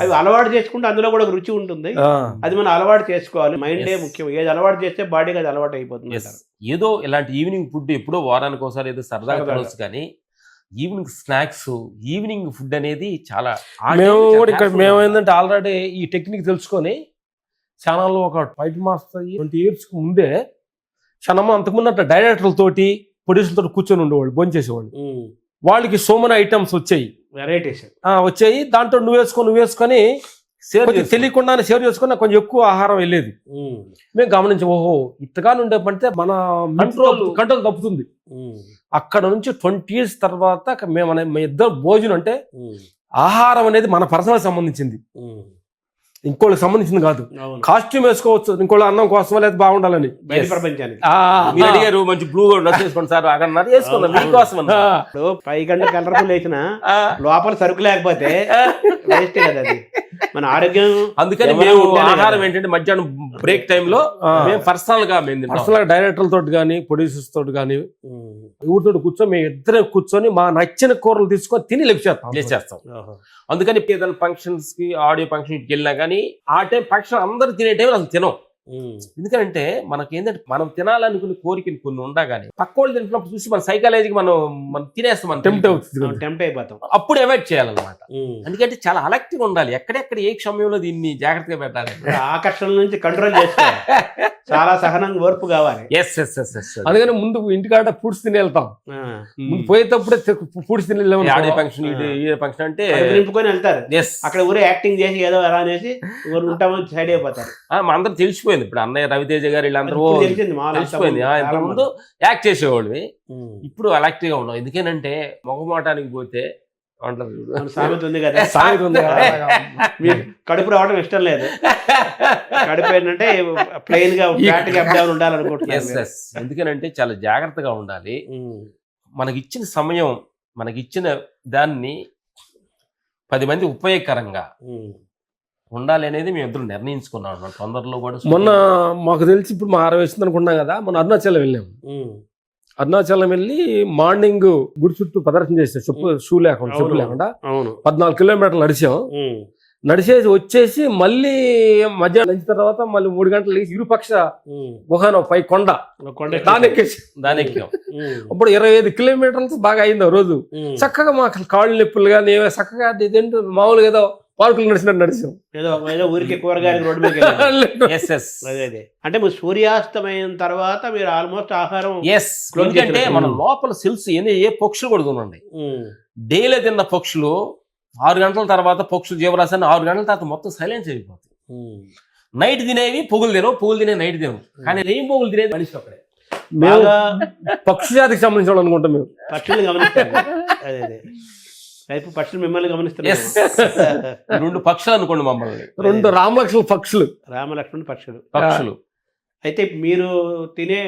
S2: అవి అలవాటు చేసుకుంటే అందులో కూడా ఒక రుచి ఉంటుంది. అది మనం అలవాటు చేసుకోవాలి. మైండే ముఖ్యం. ఏది అలవాటు చేస్తే బాడీకి అది అలవాటు అయిపోతుంది.
S3: ఏదో ఇలాంటి ఈవినింగ్ ఫుడ్ ఎప్పుడో వారానికి ఒకసారి ఏదో సరదాగా తినొచ్చు, కానీ ఈవినింగ్ స్నాక్స్, ఈవినింగ్ ఫుడ్ అనేది చాలా
S4: మేము ఏంటంటే ఆల్రెడీ ఈ టెక్నిక్ తెలుసుకొని ఛానల్లో ఒక ఫైట్ మాస్టర్ 20 years ముందే క్షణమ్మ అంతకుముందు అట్లా డైరెక్టర్లతోటి ప్రొడ్యూసర్లతో కూర్చొని ఉండేవాళ్ళు, భోంచేసేవాళ్ళు. వాళ్ళకి సో మెనీ ఐటమ్స్ వచ్చాయి,
S2: వెరైటీస్
S4: వచ్చాయి. దాంట్లో నువ్వు వేసుకొని తెలియకుండానే షేర్ చేసుకుని కొంచెం ఎక్కువ ఆహారం వెళ్ళేది. మేము గమనించి ఓహో ఇత్తగానే ఉండే పంటే మన కంట్రోల్ తప్పుతుంది. అక్కడ నుంచి 20 years తర్వాత మేము ఇద్దరు భోజనం అంటే ఆహారం అనేది మన పర్సనల్ సంబంధించింది, ఇంకోళ్ళకి సంబంధించింది కాదు. కాస్ట్యూమ్ వేసుకోవచ్చు ఇంకోళ్ళ అన్నం కోసం లేదా బాగుండాలని.
S2: ప్రపంచానికి
S3: అడిగారు మంచి బ్లూ డ్రెస్ వేసుకోండి సార్, అక్కడ వేసుకుందాం మీకోసం.
S2: 5 గంటల కలర్ఫుల్ వేసిన లోపల సరుకు లేకపోతే వేస్ట్ కదా అది మన ఆరోగ్యం.
S3: అందుకని మేము ఆహారం ఏంటంటే మధ్యాహ్నం బ్రేక్ టైంలో పర్సనల్ గా
S4: డైరెక్టర్ల తోటి కానీ ప్రొడ్యూసర్స్ తోటి కానీ ఊరితో కూర్చొని మేము ఇద్దరం కూర్చొని మా నచ్చిన కూరలు తీసుకొని తిని లేచేస్తాం.
S3: అందుకని ఏదైనా ఫంక్షన్స్ కి ఆడియో ఫంక్షన్కి వెళ్ళినా కానీ ఆ టైం ఫంక్షన్ అందరు తినే టైం అసలు తినం. ఎందుకంటే మనకి ఏంటంటే మనం తినాలనుకునే కోరికలు కొన్ని ఉండగానే పక్క వాళ్ళు తింటున్నప్పుడు చూసి మన సైకాలజీకి మనం తినేస్తాం, మనం
S2: టెంప్ట్ అయిపోతాం.
S3: అప్పుడు అవాయిడ్ చేయాలన్నమాట. ఎందుకంటే చాలా అలర్ట్ గా ఉండాలి, ఎక్కడెక్కడ ఏ సమయంలో దీన్ని జాగ్రత్తగా పెట్టాలి.
S2: ఆకర్షణ నుంచి కంట్రోల్ చేసుకోవాలి, చాలా సహనంగా ఓర్పు కావాలి.
S4: అందుకని ముందు ఇంటికాడ ఫుడ్స్ తిని వెళ్తాం, పోయేటప్పుడే ఫుడ్స్ తిని
S3: ఆడియో ఫంక్షన్ ఫంక్షన్ అంటే
S2: నింపుకొని వెళ్తారు. అక్కడ ఊరే యాక్టింగ్ చేసి ఏదో అలా అనేసి ఉంటామని సైడ్ అయిపోతారు.
S3: మా అందరూ తెలిసిపోయింది. ఇప్పుడు అన్నయ్య రవితేజ గారు వీళ్ళందరూ తెలిసిపోయింది. ఇంతకుముందు యాక్ట్ చేసేవాళ్ళవి, ఇప్పుడు అలర్ట్ గా ఉన్నాం. ఎందుకేనంటే మొగమాటానికి పోతే
S2: సామెత ఉంది కదా, కడుపు రావడం ఇష్టం లేదు, కడుపు ఏంటంటే ప్లెయిన్ గా ఉండాలనుకుంటున్నాను.
S3: ఎందుకనంటే చాలా జాగ్రత్తగా ఉండాలి. మనకిచ్చిన సమయం, మనకిచ్చిన దాన్ని 10 మంది ఉపయోగకరంగా ఉండాలి అనేది మేము ఇద్దరు నిర్ణయించుకున్నాం. తొందరలో కూడా
S4: మొన్న మాకు తెలిసి ఇప్పుడు మా 60 వస్తుంది అనుకున్నాం కదా, మొన్న అరుణాచలం వెళ్ళాము. అరుణాచలం వెళ్ళి మార్నింగ్ గుడి చుట్టూ ప్రదర్శన చేసాం, షూ లేకుండా, చెప్పు లేకుండా 14 kilometers నడిచాం. నడిచేసి వచ్చేసి మళ్ళీ మధ్యాహ్నం లంచ్ తర్వాత మళ్ళీ 3 గంటలు లేచి ఇరుపక్ష గుహను పై కొండ దాని ఎక్కాం. అప్పుడు 25 kilometers బాగా అయింది ఆ రోజు. చక్కగా మాకు కాళ్ళు నొప్పులు కానీ చక్కగా ఇదేంటో మామూలుగా ఏదో పార్కులు నడిచినట్టు నడిచాం.
S2: ఏదో ఊరికి కూరగాయలు రోడ్డు మీద అంటే సూర్యాస్తమైన తర్వాత మీరు ఆల్మోస్ట్ ఆహారం.
S3: ఎందుకంటే మన లోపల సెల్స్ ఏ పక్షులు కూడా ఉన్నాయి. డైలీ తిన్న పక్షులు 6 గంటల తర్వాత పక్షులు జీవరాశాన్ని 6 గంటల తర్వాత మొత్తం సైలెన్స్ అయిపోతాయి. నైట్ తినేవి పొగులు తినవు, పొగులు తినే నైట్ తినవు, కానీ ఏం పొగులు తినేది మనిషి అక్కడే.
S4: పక్షి జాతికి సంబంధించిన అనుకుంటాం మేము.
S2: పక్షులు గమనిస్తాం, పక్షులు మిమ్మల్ని గమనిస్తున్నాయి.
S3: 2 పక్షులు అనుకోండి మమ్మల్ని,
S4: 2 రామలక్ష్మణ
S2: పక్షులు. అయితే మీరు తినే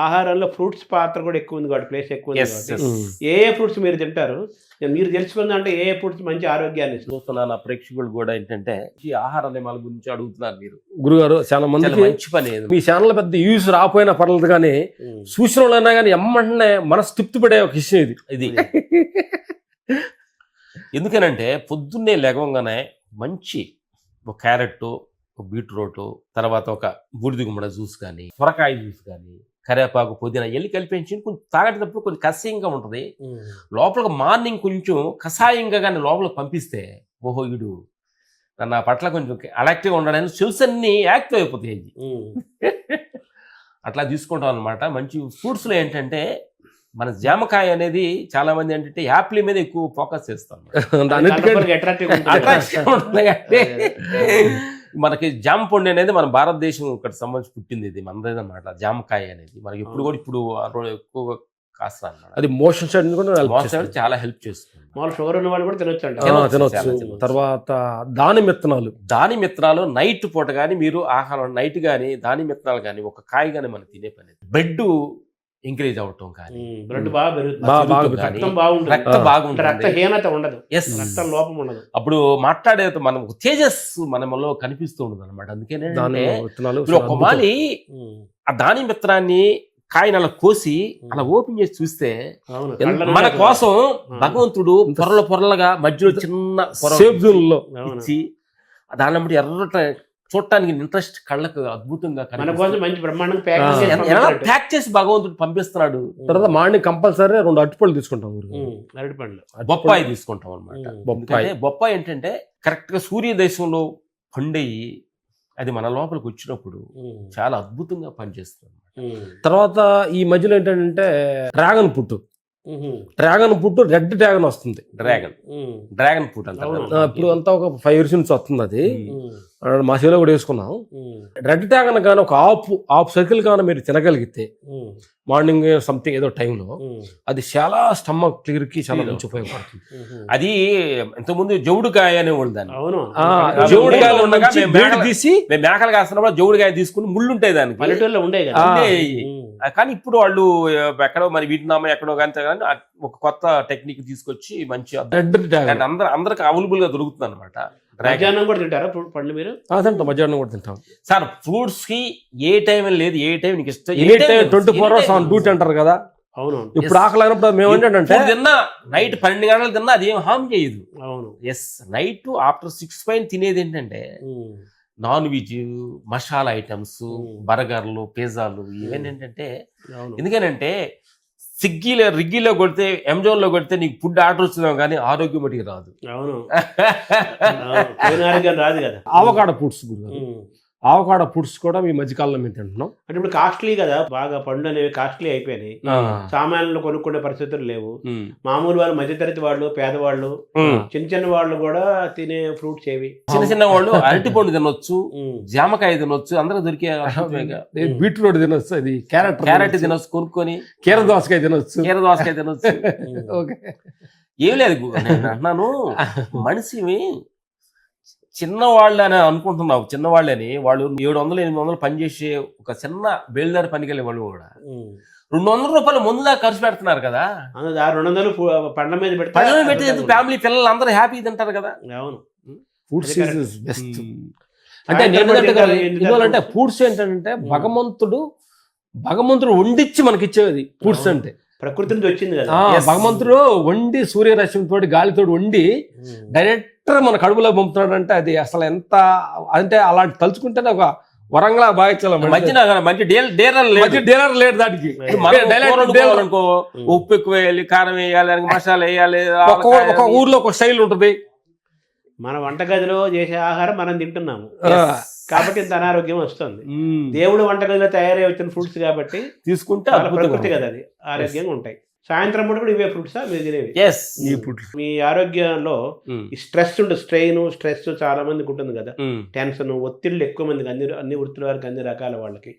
S2: ఆహారంలో ఫ్రూట్స్ పాత్ర కూడా ఎక్కువ ఉంది కాబట్టి, ప్లేస్ ఎక్కువ ఉంది కాబట్టి ఏ ఫ్రూట్స్ మీరు తింటారు? మీరు తెలుసుకుందా అంటే ఏ ఫ్రూట్స్ మంచి ఆరోగ్యాన్ని
S3: చూస్తున్నా ప్రేక్షకులు కూడా ఏంటంటే ఈ ఆహార నియమాల గురించి అడుగుతున్నారు మీరు.
S4: గురుగారు చాలా మంది
S3: మంచి పని.
S4: మీ ఛానల్ పెద్ద యూస్ రాపోయినా పర్లేదు, కానీ చూసిన వాళ్ళైనా కానీ ఎమ్మంటనే మనసు తృప్తి పడే ఒక విషయం ఇది.
S3: ఎందుకనంటే పొద్దున్నే లేవగానే మంచి ఒక క్యారెట్, బీట్రూట్, తర్వాత ఒక బూడిద గుమ్మడి జ్యూస్ కానీ, సొరకాయ జ్యూస్ కానీ, కరివేపాకు, పుదీనా ఎల్లి కలిపించి కొంచెం తాగేటప్పుడు కొంచెం కషాయంగా ఉంటుంది. లోపల మార్నింగ్ కొంచెం కషాయంగా కానీ లోపల పంపిస్తే ఓహో వీడు నా పట్ల కొంచెం అలెక్టివ్గా ఉండడానికి సెల్స్ అన్ని యాక్టివ్ అయిపోతాయి. అట్లా తీసుకుంటాం అనమాట. మంచి ఫ్రూట్స్లో ఏంటంటే మన జామకాయ అనేది చాలా మంది ఏంటంటే యాపిల్ మీద ఎక్కువ ఫోకస్ చేస్తాం. మనకి జామ పండు అనేది మన భారతదేశం ఇక్కడ సంబంధించి పుట్టింది, ఇది మనదేదన్నమాట. జామకాయ అనేది మనకి ఎప్పుడు కూడా ఇప్పుడు ఎక్కువగా కాస్త అన్నమాట.
S4: అది మోషన్
S3: చాలా హెల్ప్ చేస్తుంది.
S2: షుగర్ ఉన్న వాళ్ళు కూడా తినొచ్చు.
S4: తర్వాత దానిమ్మ విత్తనాలు
S3: నైట్ పూట కానీ మీరు ఆహారం నైట్ కానీ దానిమ్మ విత్తనాలు కానీ ఒక కాయ కానీ మనం తినే పని. బ్లడ్ ఎంకరేజ్ అవటం కానీ,
S2: బ్లడ్ బాగా పెరుగుతుంది, రక్తం బాగుంటుంది, రక్తహీనత ఉండదు, రక్తం లోపం ఉండదు.
S3: అప్పుడు మాట్లాడే మనం తేజస్సు మనలో కనిపిస్తూ ఉండదు అనమాట. అందుకేనే ఒక మాలి ఆ దాని విత్తనాన్ని కాయని అలా కోసి అలా ఓపెన్ చేసి చూస్తే మన కోసం భగవంతుడు పొరలుగా మధ్యలో చిన్న ఇచ్చి దాని బట్టి ఎర్ర చూడటానికి ఇంట్రెస్ట్ కళ్ళకు అద్భుతంగా ప్యాక్ చేసి భగవంతుడు పంపిస్తున్నాడు.
S4: తర్వాత మార్నింగ్ కంపల్సరీ 2 అరటిపళ్ళు తీసుకుంటాం,
S2: అరటిపళ్ళు,
S3: బొప్పాయి తీసుకుంటాం అనమాట. బొప్పాయి ఏంటంటే కరెక్ట్ గా సూర్య దేశంలో పండయి అది మన లోపలికి వచ్చినప్పుడు చాలా అద్భుతంగా పనిచేస్తుంది.
S4: తర్వాత ఈ మధ్యలో ఏంటంటే డ్రాగన్ ఫ్రూట్ రెడ్ డ్రాగన్ వస్తుంది.
S3: డ్రాగన్ ఫ్రూట్ అంతా
S4: ఇప్పుడు అంతా ఒక 5 years నుంచి వస్తుంది. అది మా చేలో కూడా వేసుకున్నాం. రెడ్ డ్రాగన్ కానీ ఒక హాఫ్ సర్కిల్ కానీ మీరు తినగలిగితే మార్నింగ్ సంథింగ్ ఏదో టైంలో అది చాలా స్టమక్ క్లియర్ కి చాలా మంచి ఉపయోగపడుతుంది.
S3: అది ఇంతకుముందు జవుడుకాయ అనే దాన్ని,
S4: జవుడుకాయ తీసి
S3: మేము మేకలు కాస్తున్నప్పుడు జవుడుకాయ తీసుకుని ముళ్ళు ఉంటాయి దానికి,
S2: పల్లెటూరులో ఉండే.
S3: కానీ ఇప్పుడు వాళ్ళు ఎక్కడో మరి వియట్నామా ఎక్కడో కానీ ఒక కొత్త టెక్నిక్ తీసుకొచ్చి మంచి అందరికి అవైలబుల్ గా దొరుకుతుంది అనమాట.
S2: మధ్యాహ్నం కూడా తింటారా పండు మీరు?
S4: మధ్యాహ్నం కూడా తింటాం
S3: సార్. ఫ్రూట్స్ కి ఏ టైం లేదు, ఏ టైం నీకు ఇష్టం
S4: 24 hours ఆన్ డ్యూటీ అంటారు కదా.
S2: అవును.
S4: ఇప్పుడు ఆకలి అయినప్పుడు మేము ఏంటంటే
S3: తిన్నా నైట్ 12 గంటలు తిన్నా అది ఏం హామ్ చేయదు.
S2: అవును.
S3: ఎస్, నైట్ ఆఫ్టర్ 6 పైన తినేది ఏంటంటే నాన్ వెజ్, మసాలా ఐటమ్స్, బర్గర్లు, పిజ్జాలు ఇవన్నీ ఏంటంటే ఎందుకనంటే రిగ్గీలో కొడితే అమెజాన్ లో కొడితే నీకు ఫుడ్ ఆర్డర్ వచ్చినావు కానీ ఆరోగ్యం మటుకు రాదు.
S2: అవును. రాదు కదా.
S4: ఆవకాడో ఫుడ్స్ కూడా మీ మధ్యకాలంలో మేము తింటున్నాం.
S2: అంటే ఇప్పుడు కాస్ట్లీ కదా, బాగా పండ్లు అనేవి కాస్ట్లీ అయిపోయినాయి, సామాన్లు కొనుక్కునే పరిస్థితులు లేవు. మామూలు వాళ్ళు, మధ్యతరగతి వాళ్ళు, పేదవాళ్ళు, చిన్న వాళ్ళు కూడా తినే ఫ్రూట్స్ ఏవి?
S3: చిన్న వాళ్ళు అరటి పండు తినొచ్చు, జామకాయ తినొచ్చు, అందరూ దొరికే
S4: బీట్రూట్ తినొచ్చు, అది
S3: క్యారెట్ తినొచ్చు కొనుక్కొని,
S4: కీర దోసకాయ తినొచ్చు.
S3: ఏం లేదు నేను అంటున్నాను, మనిషిని చిన్నవాళ్ళు అని అనుకుంటున్నావు. చిన్నవాళ్ళని వాళ్ళు 700-800 పనిచేసే ఒక చిన్న బేల్దారి పనికెళ్ళే వాళ్ళు కూడా 200 రూపాయలు ముందులా ఖర్చు పెడుతున్నారు కదా.
S2: 200 పండ్ల మీద
S3: పెట్టి ఫ్యామిలీ పిల్లలు అందరూ హ్యాపీ తింటారు కదా.
S2: అవును.
S4: Foods is best. అంటే ఎందుకంటే ఫుడ్స్ ఏంటంటే భగవంతుడు వండిచ్చి మనకి ఇచ్చేది ఫుడ్స్ అంటే.
S2: ప్రకృతి నుంచి వచ్చింది కదా
S4: భగవంతుడు వండి సూర్యరశ్మితో గాలితో వండి డైరెక్ట్ మన కడుపులో పంపుతున్నాడు అంటే అది అసలు ఎంత అంటే అలాంటి తలుచుకుంటేనే ఒక వరంగా భావించాలి.
S3: మంచి డేరర్ లేదు దానికి. ఉప్పు ఎక్కువ వేయాలి, కారం వేయాలి, మసాలా వేయాలి,
S4: ఒక ఊర్లో ఒక స్టైల్ ఉంటుంది.
S2: మన వంటగదిలో చేసే ఆహారం మనం తింటున్నాము కాబట్టి ఇంత అనారోగ్యం వస్తుంది. దేవుడు వంటగదిలో తయారై వచ్చిన ఫ్రూట్స్ కాబట్టి
S3: తీసుకుంటే
S2: ప్రకృతి కదా, అది ఆరోగ్యంగా ఉంటాయి. సాయంత్రం పూట కూడా ఇవే ఫ్రూట్సా మీరు తినేవి? మీ ఆరోగ్యంలో స్ట్రెస్ చాలా మందికి ఉంటుంది కదా, టెన్షన్, ఒత్తిళ్ళు ఎక్కువ మందికి, అన్ని వృత్తుల వారికి, అన్ని రకాల వాళ్ళకి.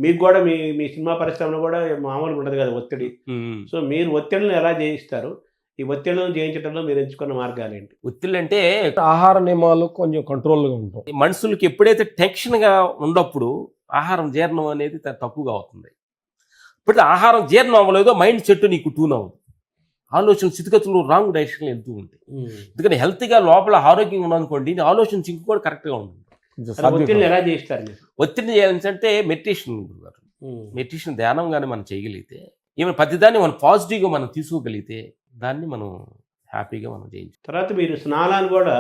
S2: మీకు కూడా మీ సినిమా పరిశ్రమలో కూడా మామూలుగా ఉండదు కదా ఒత్తిడి. సో మీరు ఒత్తిడిని ఎలా జయిస్తారు? ఈ ఒత్తిళ్లను జయించడంలో మీరు ఎంచుకున్న మార్గాలు ఏంటి?
S3: ఒత్తిళ్ళు అంటే
S4: ఆహార నియమాలు కొంచెం కంట్రోల్గా ఉంటాయి.
S3: మనుషులకి ఎప్పుడైతే టెన్షన్గా ఉన్నప్పుడు ఆహారం జీర్ణం అనేది తక్కువగా అవుతుంది. ఇప్పుడు ఆహారం జీర్ణం అవ్వలేదో మైండ్ సెట్ నీకు ట్యూన్ అవ్వదు, ఆలోచన స్థితిగతులు రాంగ్ డైరెక్షన్లో వెళ్తూ ఉంటాయి. ఎందుకంటే హెల్త్గా లోపల ఆరోగ్యంగా ఉన్నదనుకోండి, ఆలోచన సింక్ కూడా కరెక్ట్గా ఉంటుంది.
S2: ఒత్తిడిని ఎలా చేస్తారు మీరు?
S3: ఒత్తిడిని చేయాలంటే మెడిటేషన్ ధ్యానం కానీ మనం చేయగలిగితే, ఏమైనా ప్రతిదాన్ని మనం పాజిటివ్గా మనం తీసుకోగలిగితే దాన్ని మనం హ్యాపీగా మనం చేయించాం.
S2: తర్వాత మీరు స్నానాలు కూడా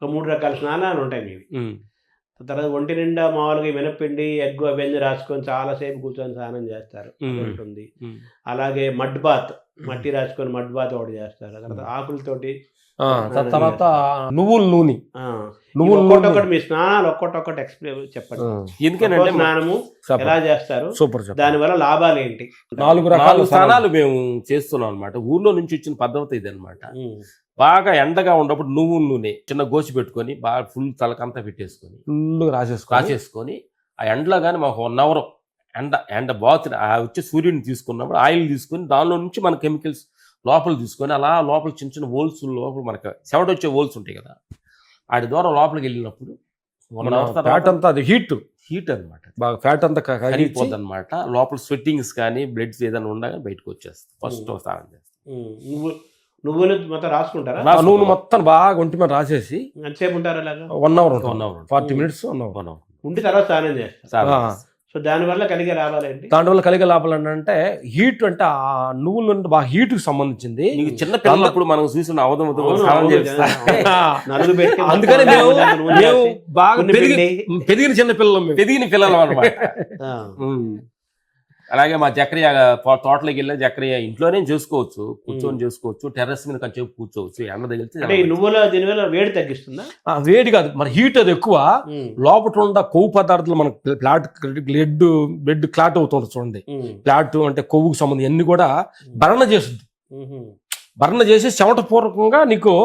S2: ఒక 3 రకాల స్నానాలు ఉంటాయి మీవి. తర్వాత ఒంటి నిండా మామూలుగా ఈ మినప్పిండి ఎగ్ అవన్నీ రాసుకొని చాలాసేపు కూర్చొని స్నానం చేస్తారు ఉంటుంది. అలాగే మడ్ బాత్, మట్టి రాసుకొని మడ్ బాత్ ఒకటి చేస్తారు. తర్వాత ఆకులతోటి,
S4: తర్వాత నువ్వుల నూనె,
S2: ఒక్కొక్కటి మీ స్నానాలు ఒక్కొక్కటి ఎక్స్ప్లెయిన్ చెప్పండి.
S3: ఎందుకంటే
S2: స్నానము ఎలా చేస్తారు,
S4: సూపర్,
S2: దాని వల్ల లాభాలు ఏంటి?
S4: 4 రకాల
S3: స్నానాలు మేము చేస్తున్నాం అనమాట. ఊర్లో నుంచి వచ్చిన పద్ధతి ఇది అనమాట. బాగా ఎండగా ఉన్నప్పుడు నువ్వుల నూనె చిన్న గోచి పెట్టుకొని బాగా ఫుల్ తలకంతా పెట్టేసుకొని
S4: ఫుల్
S3: రాసేసుకొని ఆ ఎండలో కానీ మాకు 1 అవర్ ఎండ బాగుతుంది. ఆ వచ్చే సూర్యుడిని తీసుకున్నప్పుడు ఆయిల్ తీసుకొని దానిలో నుంచి మన కెమికల్స్ లోపల తీసుకొని అలా లోపల చిన్న చిన్న హోల్స్ లోపల మనకు చెవట వచ్చే హోల్స్ ఉంటాయి కదా, వాటి ద్వారా లోపలికి వెళ్ళినప్పుడు 1 అవర్
S4: ఫ్యాట్ అంతా అది హీట్
S3: అనమాట,
S4: బాగా ఫ్యాట్ అంతా
S3: కరిగిపోద్ది అనమాట. లోపల స్వెట్టింగ్స్ కానీ బ్లడ్స్ ఏదైనా ఉండగా బయటకు వచ్చేస్తుంది. ఫస్ట్ స్నానం చేస్తాం.
S2: నువ్వులు మొత్తం రాసుకుంటారా?
S4: నూనె మొత్తం బాగా ఒంటి మీద రాసేసి
S2: ఎంతసేపు ఉంటారు అలాగా?
S4: 1 అవర్ 40 మినిట్స్ 1 అవర్
S2: ఉండి తర్వాత స్నానం చేస్తారు. సో దానివల్ల కలిగే లాభాలు ఏంటి?
S4: దానివల్ల కలిగే లాభాలు అంటే హీట్, అంటే ఆ నువ్వుల నుండి బాగా హీట్ కి సంబంధించింది.
S3: చిన్న పిల్లలప్పుడు మనం చూసిన
S4: అందుకని మేము బాగా పెరిగిన చిన్న పిల్లలు అనమాట.
S3: అలాగే మా జక్రియ తోటలోకి వెళ్ళి జక్రియ ఇంట్లోనే చేసుకోవచ్చు, కూర్చొని చేసుకోవచ్చు, టెర్రస్ మీద కొంచెం కూర్చోవచ్చు. ఎండ తగిలితే
S2: నువ్వుల దీనివల్ల వేడి తగ్గిస్తుందా?
S4: వేడి కాదు, మన హీట్ అది ఎక్కువ. లోపల ఉన్న కొవ్వు పదార్థాలు మనకు బ్లడ్ క్లాట్ అవుతుంది చూడండి. క్లాట్ అంటే కొవ్వుకు సంబంధం అన్ని కూడా భరణ చేస్తుంది. భరణ చేసి చెమట పూర్వకంగా నీకు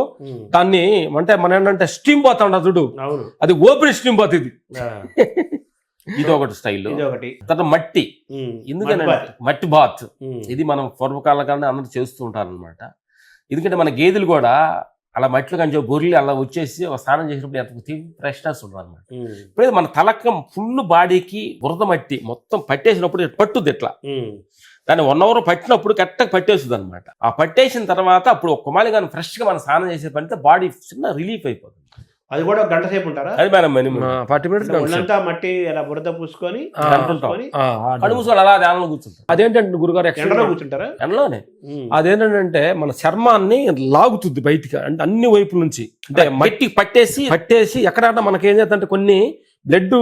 S4: దాన్ని అంటే మన ఏంటంటే స్టీమ్ బాత్ అంట చూడు, అది ఓపెన్ స్టీమ్ బాత్ ఇది.
S3: ఇది ఒకటి స్టైల్. తర్వాత మట్టి, ఎందుకంటే మట్టి బాత్ ఇది మనం పూర్వకాలం కన్నా అందరూ చేస్తూ ఉంటారు అనమాట. ఎందుకంటే మన గేదెలు కూడా అలా మట్టిలో కొంచెం గొర్రెలు అలా వచ్చేసి స్నానం చేసినప్పుడు ఎంత ఫ్రెష్నెస్ ఉంటుంది అనమాట. ఇప్పుడు మన తలకం ఫుల్ బాడీకి బురద మట్టి మొత్తం పట్టేసినప్పుడు పట్టుద్ది ఇట్లా. దాన్ని 1 అవర్ పట్టినప్పుడు కరెక్ట్గా పట్టేస్తుంది అనమాట. ఆ పట్టేసిన తర్వాత అప్పుడు ఒక్క మాలి కానీ ఫ్రెష్గా మనం స్నానం చేసే పనితే బాడీ చిన్న రిలీఫ్ అయిపోతుంది.
S2: అది కూడా 1 గంట సేపు ఉంటారా?
S3: అది మనం
S4: 40 మినిట్స్
S2: మట్టి అలా బురద పూసుకొని
S3: కడుముసోలు అలా ధ్యానంలో కూర్చుంటాం.
S4: అదేంటంటే గురుగారు
S2: ఎండలో కూర్చుంటారా?
S3: ఎండలోనే.
S4: అదేంటంటే మన చర్మాన్ని లాగుతుంది బయటికి, అంటే అన్ని వైపుల నుంచి. అంటే
S3: మట్టి
S4: పట్టేసి ఎక్కడన్నా మనకి ఏం చేద్దంటే కొన్ని బ్లడ్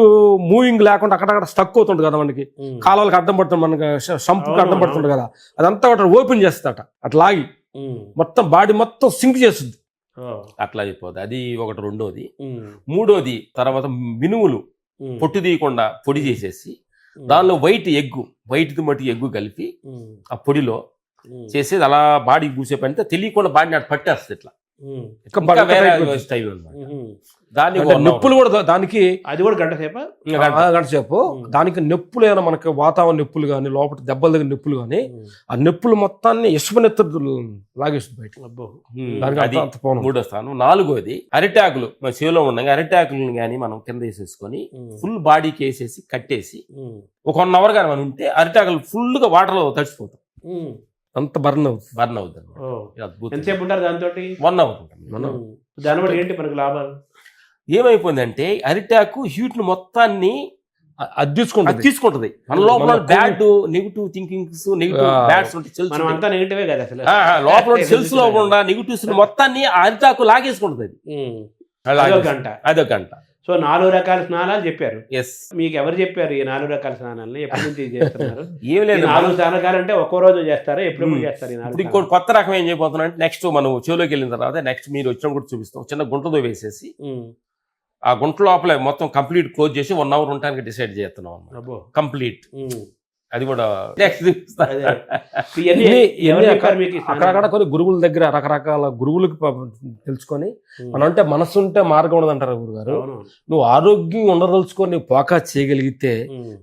S4: మూవింగ్ లేకుండా అక్కడక్కడ స్టక్ అవుతుంది కదా, మనకి కాలాలకు అడ్డం పడుతుంది, మనకి షంపుకి అడ్డం పడుతుంది కదా, అదంతా ఓపెన్ చేస్తుందట. అట్లా లాగి మొత్తం బాడీ మొత్తం సింక్ చేస్తుంది.
S3: అట్లా అయిపోద్ది. అది ఒకటి. రెండోది. మూడోది తర్వాత మినుములు పొట్టు తీయకుండా పొడి చేసేసి దానిలో వైట్ మట్టి ఎగ్గు కలిపి ఆ పొడిలో చేసేది అలా బాడీ పూసే పనితే తెలియకుండా బాడీని అటు పట్టేస్తుంది. ఇట్లా స్టైల్ దాని
S4: నొప్పులు కూడా దానికి
S2: అది కూడా గంట
S4: సేపు దానికి నొప్పులు ఏమైనా మనకి వాతావరణ నొప్పులు కానీ లోపల దెబ్బల దగ్గర నొప్పులు కానీ ఆ నొప్పులు మొత్తాన్ని ఇసుపనెత్తు లాగేస్తుంది బయట.
S3: మూడో స్థానం. నాలుగోది అరిటాకులు మన చెవిలో ఉండగా అరిటాకులను కానీ మనం కింద వేసేసుకొని ఫుల్ బాడీకి వేసేసి కట్టేసి ఒక 1 అవర్ కానీ మనం ఉంటే అరిటాకులు ఫుల్ గా వాటర్ లో తడిచిపోతాం.
S4: అంత బర్న్
S3: అవుతుంది.
S2: ఎంతసేపు ఉంటారు దాంతో?
S3: 1 అవర్ ఉంటాం.
S2: దానివల్ల ఏంటి మనకు లాభాలు?
S3: ఏమైపోయిందంటే అరిటాకు హీట్ ను మొత్తాన్ని తీసుకుంటది. మన లోపల బ్యాడ్ నెగిటివ్ థింకింగ్స్, నెగిటివ్ బ్యాడ్స్ ఉంటాయి. లోపల సెల్స్ లో ఉన్న నెగిటివ్స్ మొత్తాన్ని అరిటాకు లాగేసుకుంటది. అదొక గంట.
S2: సో 4 రకాల స్నానాలు చెప్పారు. మీకు ఎవరు చెప్పారు ఈ 4 రకాల స్నానాలను? ఎప్పటి నుంచి చేస్తున్నారు?
S3: ఏం లేదు,
S2: 4 స్నానాలు అంటే ఒక్కో రోజు చేస్తారా, ఎప్పుడు చేస్తారు?
S3: ఇంకోటి కొత్త రకం ఏం చేయబోతున్నా అంటే నెక్స్ట్ మనం చెవులోకి వెళ్ళిన తర్వాత నెక్స్ట్ మీరు వచ్చినప్పుడు కూడా చూపిస్తాం. చిన్న గుంటతో వేసేసి ఆ గుంట లోపల మొత్తం కంప్లీట్ క్లోజ్ చేసి 1 అవర్ ఉండడానికి డిసైడ్ చేస్తున్నాం కంప్లీట్. అది కూడా
S4: అక్కడక్కడ కొన్ని గురువుల దగ్గర రకరకాల గురువులకు తెలుసుకొని మనం అంటే మనసు ఉంటే మార్గం ఉండదు అంటారు గురుగారు. నువ్వు ఆరోగ్యం ఉండదలుచుకొని ఫోకస్ చేయగలిగితే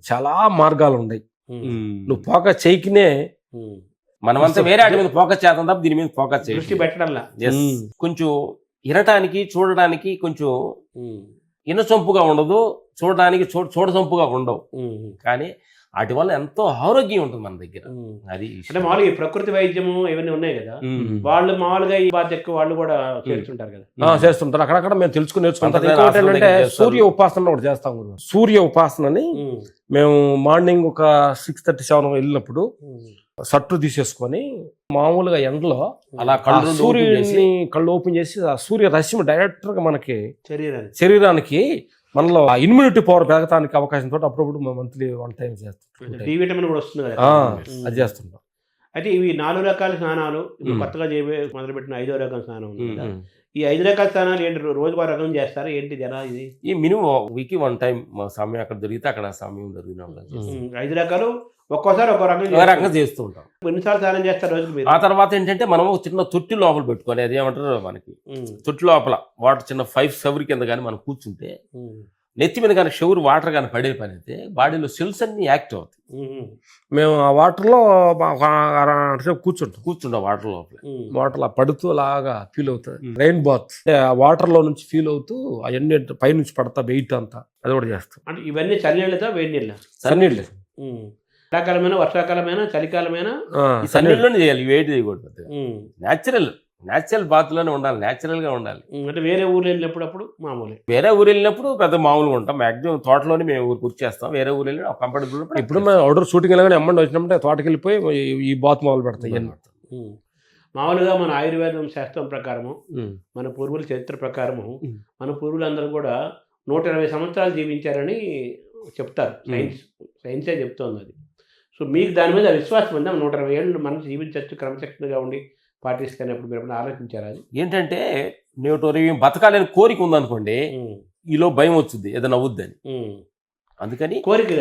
S4: చాలా మార్గాలు ఉన్నాయి. నువ్వు ఫోకస్ చేయకినే
S3: మనమంతా వేరే వాటి మీద ఫోకస్ చేద్దాం తప్ప దీని మీద ఫోకస్
S2: పెట్టడంలా.
S3: కొంచెం వినటానికి చూడడానికి కొంచెం ఇనసొంపుగా ఉండదు, చూడడానికి చూడసొంపుగా ఉండవు, కానీ వాటి వల్ల ఎంతో ఆరోగ్యం ఉంటుంది మన దగ్గర. అది
S2: అంటే మామూలుగా ఈ ప్రకృతి వైద్యము ఇవన్నీ ఉన్నాయి కదా, వాళ్ళు మామూలుగా ఈ బాధ్యత వాళ్ళు కూడా చేస్తుంటారు కదా?
S4: చేస్తుంటారు. అక్కడక్కడ మేము తెలుసుకుని నేర్చుకుంటాం. ఇంకోటి ఏంటంటే సూర్య ఉపాసన కూడా చేస్తాం. సూర్య ఉపాసనని మేము మార్నింగ్ ఒక 6:37 వెళ్ళినప్పుడు సట్టు తీసేసుకొని మామూలుగా ఎండలో
S3: అలా
S4: సూర్యుడిని కళ్ళు ఓపెన్ చేసి ఆ సూర్య రశ్మి డైరెక్ట్ గా మనకి శరీరానికి మనలో ఇమ్యూనిటీ పవర్ పెరగడానికి అవకాశం తోటి అప్పుడప్పుడు మంత్లీ 1 టైం చేస్తుంటాం.
S2: డి విటమిన్ కూడా వస్తుంది కదా.
S4: అది చేస్తుంటాం.
S2: అయితే ఇవి 4 రకాల స్నానాలు ఇప్పుడు కొత్తగా మొదలుపెట్టిన 5వ రకం స్నానం ఉంది కదా. ఈ 5 రకాల స్నానాలు ఏంటి, రోజుకో రకం చేస్తారా ఏంటి జరా ఇది?
S3: ఈ మినిమం వీక్కి 1 టైం మా సమయం అక్కడ దొరికితే అక్కడ సమయం దొరికిన
S2: 5 రకాలు ఒక్కోసారి ఒక్కో
S3: రకంగా చేస్తూ ఉంటాం.
S2: ఎన్నిసార్లు స్నానం చేస్తారు రోజుకి మీరు?
S3: ఆ తర్వాత ఏంటంటే మనం చిన్న తొట్టి లోపల పెట్టుకొని, అది ఏమంటారు మనకి తొట్టి లోపల వాటర్ చిన్న 5 షవర్ కింద కానీ మనం కూర్చుంటే నెత్తి మీద కానీ షవర్ వాటర్ కానీ పడే పని అయితే బాడీలో సెల్స్ అన్ని యాక్టివ్ అవుతాయి.
S4: మేము ఆ వాటర్లో కూర్చుంటాం
S3: వాటర్ లోపల.
S4: వాటర్ పడుతూ అలాగా ఫీల్ అవుతుంది. రెయిన్ బాత్ అంటే ఆ వాటర్ లో నుంచి ఫీల్ అవుతూ అవన్నీ పైనుంచి పడతా వెయిట్ అంతా అది కూడా చేస్తాం.
S2: అంటే ఇవన్నీ చల్లనీళ్ళతో వేడి నీళ్ళ?
S4: సన్నీళ్ళు.
S2: ఎండాకాలమైనా వర్షాకాలమైనా చలికాలమైనా
S3: సన్నీళ్ళలోనే చేయాలి, వేడి చేయకూడదు. న్యాచురల్ బాత్ లోనే ఉండాలి, న్యాచురల్ గా ఉండాలి.
S2: అంటే వేరే ఊరు వెళ్ళినప్పుడు మామూలు,
S3: వేరే ఊరు వెళ్ళినప్పుడు పెద్ద మామూలుగా ఉంటాం. మాక్సిమం తోటలోనే మేము ఊరు కూర్చేస్తాం. వేరే ఊరు వెళ్ళి కంఫర్టబుల్.
S4: ఇప్పుడు మేము అవుట్డోర్ షూటింగ్ వెళ్ళగానే అమ్మండి వచ్చినప్పుడు తోటకి వెళ్ళిపోయి ఈ బాత్ మొదలు పెడతాయి.
S2: మామూలుగా మన ఆయుర్వేదం శాస్త్రం ప్రకారము, మన పూర్వుల చరిత్ర ప్రకారము, మన పూర్వులందరూ కూడా 120 సంవత్సరాలు జీవించారని చెప్తారు. సైన్సే చెప్తోంది అది. సో మీకు దాని మీద విశ్వాసం ఉందా? 120 ఏళ్ళు మనం జీవించవచ్చు క్రమశిక్షణగా ఉండి పాటిస్తున్నప్పుడు మీరు ఎప్పుడు ఆలోచించారా? అది
S3: ఏంటంటే 120 బతకాలని కోరిక ఉందనుకోండి, ఈలో భయం వచ్చింది ఏదైనా అవుద్దని. అందుకని
S2: కోరిక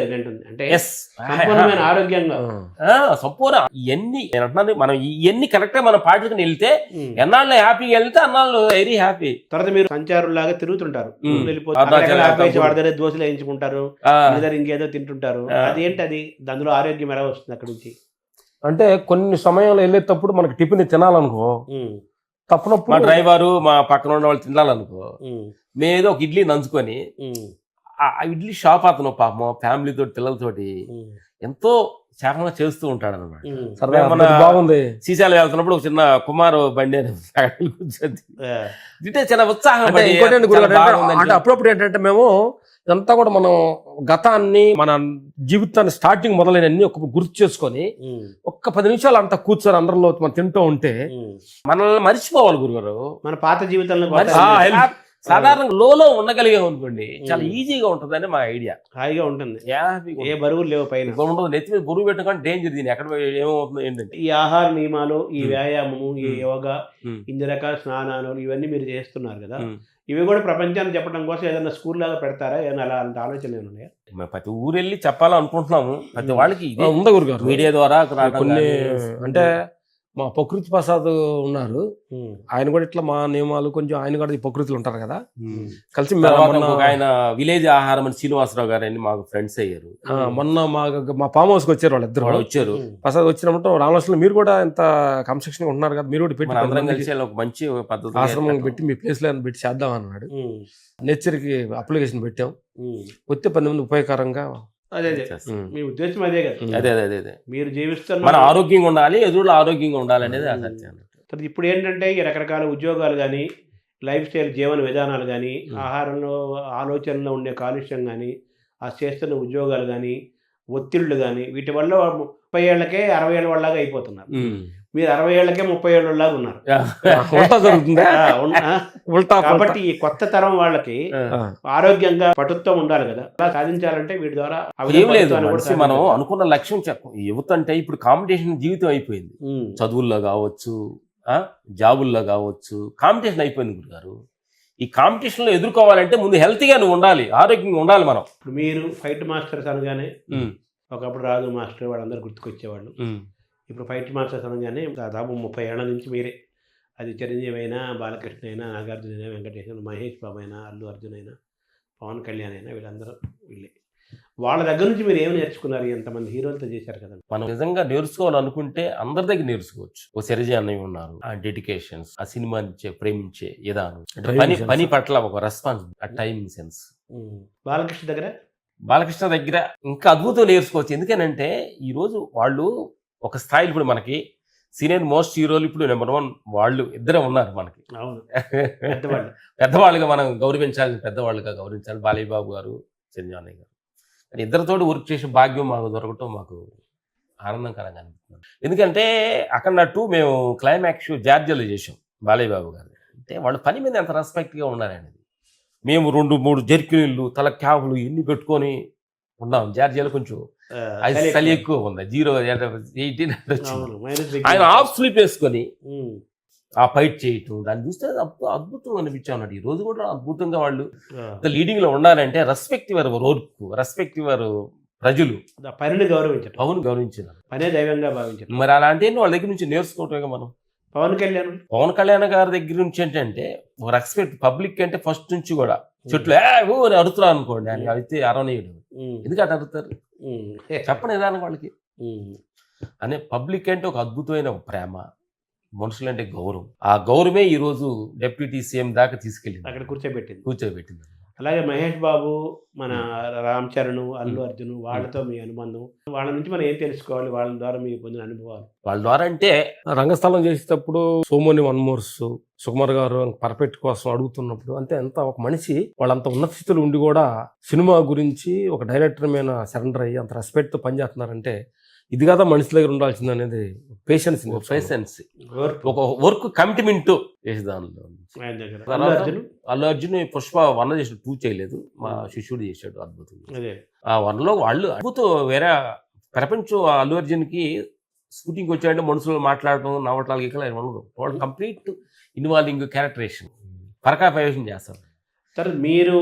S2: అంటే సంపూర్ణమైన ఆరోగ్యంగా
S3: సంపూర్ణ ఇవన్నీ అంటున్నాను. మనం ఇవన్నీ కరెక్ట్ గా మనం పాటించుకుని వెళ్తే ఎన్నాళ్ళు హ్యాపీగా వెళ్తే అన్నాళ్ళు వెరీ హ్యాపీ.
S2: తర్వాత మీరు సంచారులాగా తిరుగుతుంటారు, దోశలు వేయించుకుంటారు, ఇంకేదో తింటుంటారు. అదేంటి అది? అందులో ఆరోగ్యం ఎలా వస్తుంది అక్కడి నుంచి?
S4: అంటే కొన్ని సమయంలో వెళ్ళేటప్పుడు మనకి టిఫిన్ తినాలనుకో, తప్పనప్పుడు
S3: మా డ్రైవరు మా పక్కన ఉన్న వాళ్ళు తినాలనుకో, మేదో ఒక ఇడ్లీ నంచుకొని ఆ ఇడ్లీ షాప్ అతను పాపం ఫ్యామిలీతో పిల్లలతోటి ఎంతో శాఖంగా చేస్తూ ఉంటాడు అనమాట.
S4: బాగుంది.
S3: శ్రీశాలం వెళ్తున్నప్పుడు ఒక చిన్న కుమారు బండి కూర్చొని చిన్న ఉత్సాహం.
S4: అంటే అప్పుడప్పుడు ఏంటంటే మేము ఇదంతా కూడా మనం గతాన్ని, మన జీవితాన్ని స్టార్టింగ్ మొదలైనన్ని ఒక గుర్తు చేసుకొని ఒక్క 10 నిమిషాలు అంతా కూర్చొని అందరిలో మనం తింటూ ఉంటే
S3: మనల్ని మర్చిపోవాలి గురుగారు.
S2: మన పాత జీవితంలో
S3: సాధారణంగా లోలో ఉండగలిగాం అనుకోండి, చాలా ఈజీగా ఉంటుందని మా ఐడియా.
S2: హాయిగా ఉంటుంది, ఏ బరువులు లేవు, పైన
S3: ఉండదు. నెత్తి మీద బరువు పెట్టకుండా డేంజర్. దీన్ని ఎక్కడ ఏమవుతుందో ఏంటంటే
S2: ఈ ఆహార నియమాలు, ఈ వ్యాయామము, ఈ యోగా, ఇన్ని రకాల స్నానాలు ఇవన్నీ మీరు చేస్తున్నారు కదా, ఇవి కూడా ప్రపంచాన్ని చెప్పడం కోసం ఏదైనా స్కూల్ లాగా పెడతారా? ఏదైనా అలా అంత ఆలోచన ఏమన్నాయా?
S3: ప్రతి ఊరు వెళ్ళి చెప్పాలనుకుంటున్నాము. ప్రతి వాళ్ళకి
S4: ఉందా గురుగారు?
S3: మీడియా ద్వారా
S4: కొన్ని అంటే మా ప్రకృతి ప్రసాద్ ఉన్నారు, ఆయన కూడా ఇట్లా మా నియమాలు కొంచెం ఆయన కూడా ప్రకృతిలో ఉంటారు కదా, కలిసి
S3: ఆయన విలేజ్ ఆహారం అని శ్రీనివాసరావు గారు అని మాకు ఫ్రెండ్స్ అయ్యారు.
S4: మొన్న మా ఫామ్ హౌస్ కి వచ్చారు, వాళ్ళు ఇద్దరు
S3: వచ్చారు.
S4: ప్రసాద్ వచ్చినప్పుడు రామలక్ష్మణ్ మీరు కూడా ఎంత కన్స్ట్రక్షన్ ఉంటున్నారు కదా, మీరు కూడా పెట్టి
S3: అందరం కలిసి ఒక మంచి పద్ధతి
S4: ఆశ్రమం పెట్టి మీ ప్లేస్ లో పెట్టి చేద్దాం అన్నాడు. నేచర్ కి అప్లికేషన్ పెట్టాం, వచ్చే 10 మంది ఉపయోగకరంగా.
S2: అదే మీ ఉద్దేశం అదే కదా.
S3: అదే
S2: మీరు జీవిస్తున్న
S3: మన ఆరోగ్యంగా ఉండాలి, ఎదురు ఆరోగ్యంగా ఉండాలి అనేది సత్యం.
S2: ఇప్పుడు ఏంటంటే ఈ రకరకాల ఉద్యోగాలు కానీ, లైఫ్ స్టైల్ జీవన విధానాలు కానీ, ఆహారంలో ఆలోచనలో ఉండే కాలుష్యం కానీ, ఆ చేస్తున్న ఉద్యోగాలు కానీ, ఒత్తిళ్లు కానీ, వీటి వల్ల 30 ఏళ్లకే 60 ఏళ్ళ వాళ్ళలాగా అయిపోతున్నారు. మీరు 60 ఏళ్లకే 30 ఏళ్ళలాగా ఉన్నారు. కాబట్టి ఈ కొత్త తరం వాళ్ళకి ఆరోగ్యంగా పటుత్వం ఉండాలి కదా, అలా సాధించాలంటే వీటి ద్వారా
S3: ఏం లేదు. మనం అనుకున్న లక్ష్యం యువత అంటే ఇప్పుడు కాంపిటీషన్ జీవితం అయిపోయింది. చదువుల్లో కావచ్చు, జాబుల్లో కావచ్చు, కాంపిటీషన్ అయిపోయింది గురుగారు. ఈ కాంపిటీషన్ లో ఎదుర్కోవాలంటే ముందు హెల్తీగా నువ్వు ఉండాలి, ఆరోగ్యంగా ఉండాలి. మనం
S2: ఇప్పుడు మీరు ఫైట్ మాస్టర్స్ అనగానే ఒకప్పుడు రాజు మాస్టర్ వాళ్ళందరూ గుర్తుకొచ్చేవాళ్ళు. ఇప్పుడు ఫైట్ మాస్టర్స్ అనగానే దాదాపు 30 ఏళ్ల నుంచి మీరే, అది చిరంజీవి అయినా, బాలకృష్ణ అయినా, నాగార్జున అయినా, వెంకటేష్ అయినా, మహేష్ బాబు అయినా, అల్లు అర్జున్ అయినా, పవన్ కళ్యాణ్ అయినా, వీళ్ళందరూ వీళ్ళే. వాళ్ళ దగ్గర నుంచి మీరు ఏమి నేర్చుకున్నారు? ఎంతమంది హీరోలతో చేశారు కదా.
S3: మనం నిజంగా నేర్చుకోవాలనుకుంటే అందరి దగ్గర నేర్చుకోవచ్చు. ఓ సిరజీ అన్నయ్య ఉన్నారు, ఆ డెడికేషన్స్, ఆ సినిమా ప్రేమించే విధానం, పని పట్ల ఒక రెస్పాన్సిబిలిటీ, ఆ టైమింగ్ సెన్స్. బాలకృష్ణ దగ్గర ఇంకా అద్భుతం నేర్చుకోవచ్చు. ఎందుకనంటే ఈరోజు వాళ్ళు ఒక స్థాయిలో, ఇప్పుడు మనకి సీనియర్ మోస్ట్ హీరోలు ఇప్పుడు నెంబర్ 1 వాళ్ళు ఇద్దరే ఉన్నారు మనకి. పెద్దవాళ్ళుగా మనం గౌరవించాలి, పెద్దవాళ్ళుగా గౌరవించాలి. బాలయ్య బాబు గారు, చిరంజీవి గారు, ఇద్దరితోటి వర్క్ చేసే భాగ్యం మాకు దొరకటం మాకు ఆనందకరంగా అనిపిస్తుంది. ఎందుకంటే అక్కడ 2 మేము క్లైమాక్స్ జార్జియాలో చేసాం బాలయ్య బాబు గారు. అంటే వాళ్ళు పని మీద ఎంత రెస్పెక్ట్గా ఉన్నారనేది మేము 2-3 జర్కిన్లు తల క్యాబులు ఇన్ని పెట్టుకొని ఉన్నాం. జార్జియాలో కొంచెం అది చలి ఎక్కువ ఉంది, 0-18 వచ్చింది. ఆయన హాఫ్ స్లీప్ వేసుకొని ఆ ఫైట్ చేయటం, దాన్ని చూస్తే అద్భుతం అనిపించా ఉన్నాడు. ఈ రోజు కూడా అద్భుతంగా వాళ్ళు లీడింగ్ లో ఉండాలంటే respect your work, respect your ప్రజలు,
S2: పనిని గౌరవించారు,
S3: పవన్ గౌరవించారు,
S2: పనే దైవంగా భావించారు.
S3: మరి అలాంటి వాళ్ళ దగ్గర నుంచి నేర్చుకోవటమే మనం. పవన్ కళ్యాణ్ గారి దగ్గర నుంచి ఏంటంటే రెస్పెక్ట్ పబ్లిక్ అంటే ఫస్ట్ నుంచి కూడా చెట్లు అని అరుతున్నారు అనుకోండి, ఆయన అయితే అరవనీయుడు. ఎందుకంటే అరుతారు చెప్పండి నిదానం వాళ్ళకి. అనే పబ్లిక్ అంటే ఒక అద్భుతమైన ప్రేమ, మనుషులంటే గౌరవం. ఆ గౌరవమే ఈ రోజు డిప్యూటీ సీఎం దాకా తీసుకెళ్ళింది, అక్కడ కూర్చోబెట్టింది.
S2: అలాగే మహేష్ బాబు, మన రామ్ చరణ్, అల్లు అర్జున్, వాళ్ళతో మీ అనుబంధం, వాళ్ళ నుంచి మనం ఏం తెలుసుకోవాలి, వాళ్ళ ద్వారా మీకు పొందిన అనుభవాలు?
S3: వాళ్ళ ద్వారా అంటే
S4: రంగస్థలం చేసేటప్పుడు సోమోని వన్మోర్స్ సుకుమార్ గారు పర్ఫెక్ట్ కోసం అడుగుతున్నప్పుడు అంటే ఎంత ఒక మనిషి వాళ్ళంత ఉన్నత స్థితిలో ఉండి కూడా సినిమా గురించి ఒక డైరెక్టర్ మీద సరెండర్ అయ్యి అంత రెస్పెక్ట్తో పనిచేస్తున్నారంటే ఇది కదా మనిషి దగ్గర ఉండాల్సింది అనేది పేషెన్స్, ఒక వర్క్ కమిట్మెంట్ చేసే దానిలో. అల్లు అర్జున్ పుష్ప 1 చేసాడు, 2 చేయలేదు, మా శిష్యుడు చేశాడు అద్భుతంగా. ఆ 1లో వాళ్ళు అద్భుతం. వేరే ప్రపంచం అల్లు అర్జున్కి షూటింగ్కి వచ్చాడంటే మనుషులు మాట్లాడటం, నవ్వటాలు ఇక్కడ ఉండదు. వాళ్ళు కంప్లీట్ ఇన్వాల్వింగ్ క్యారెక్టరేషన్, పరకాపయోషం చేస్తారు.
S2: సార్ మీరు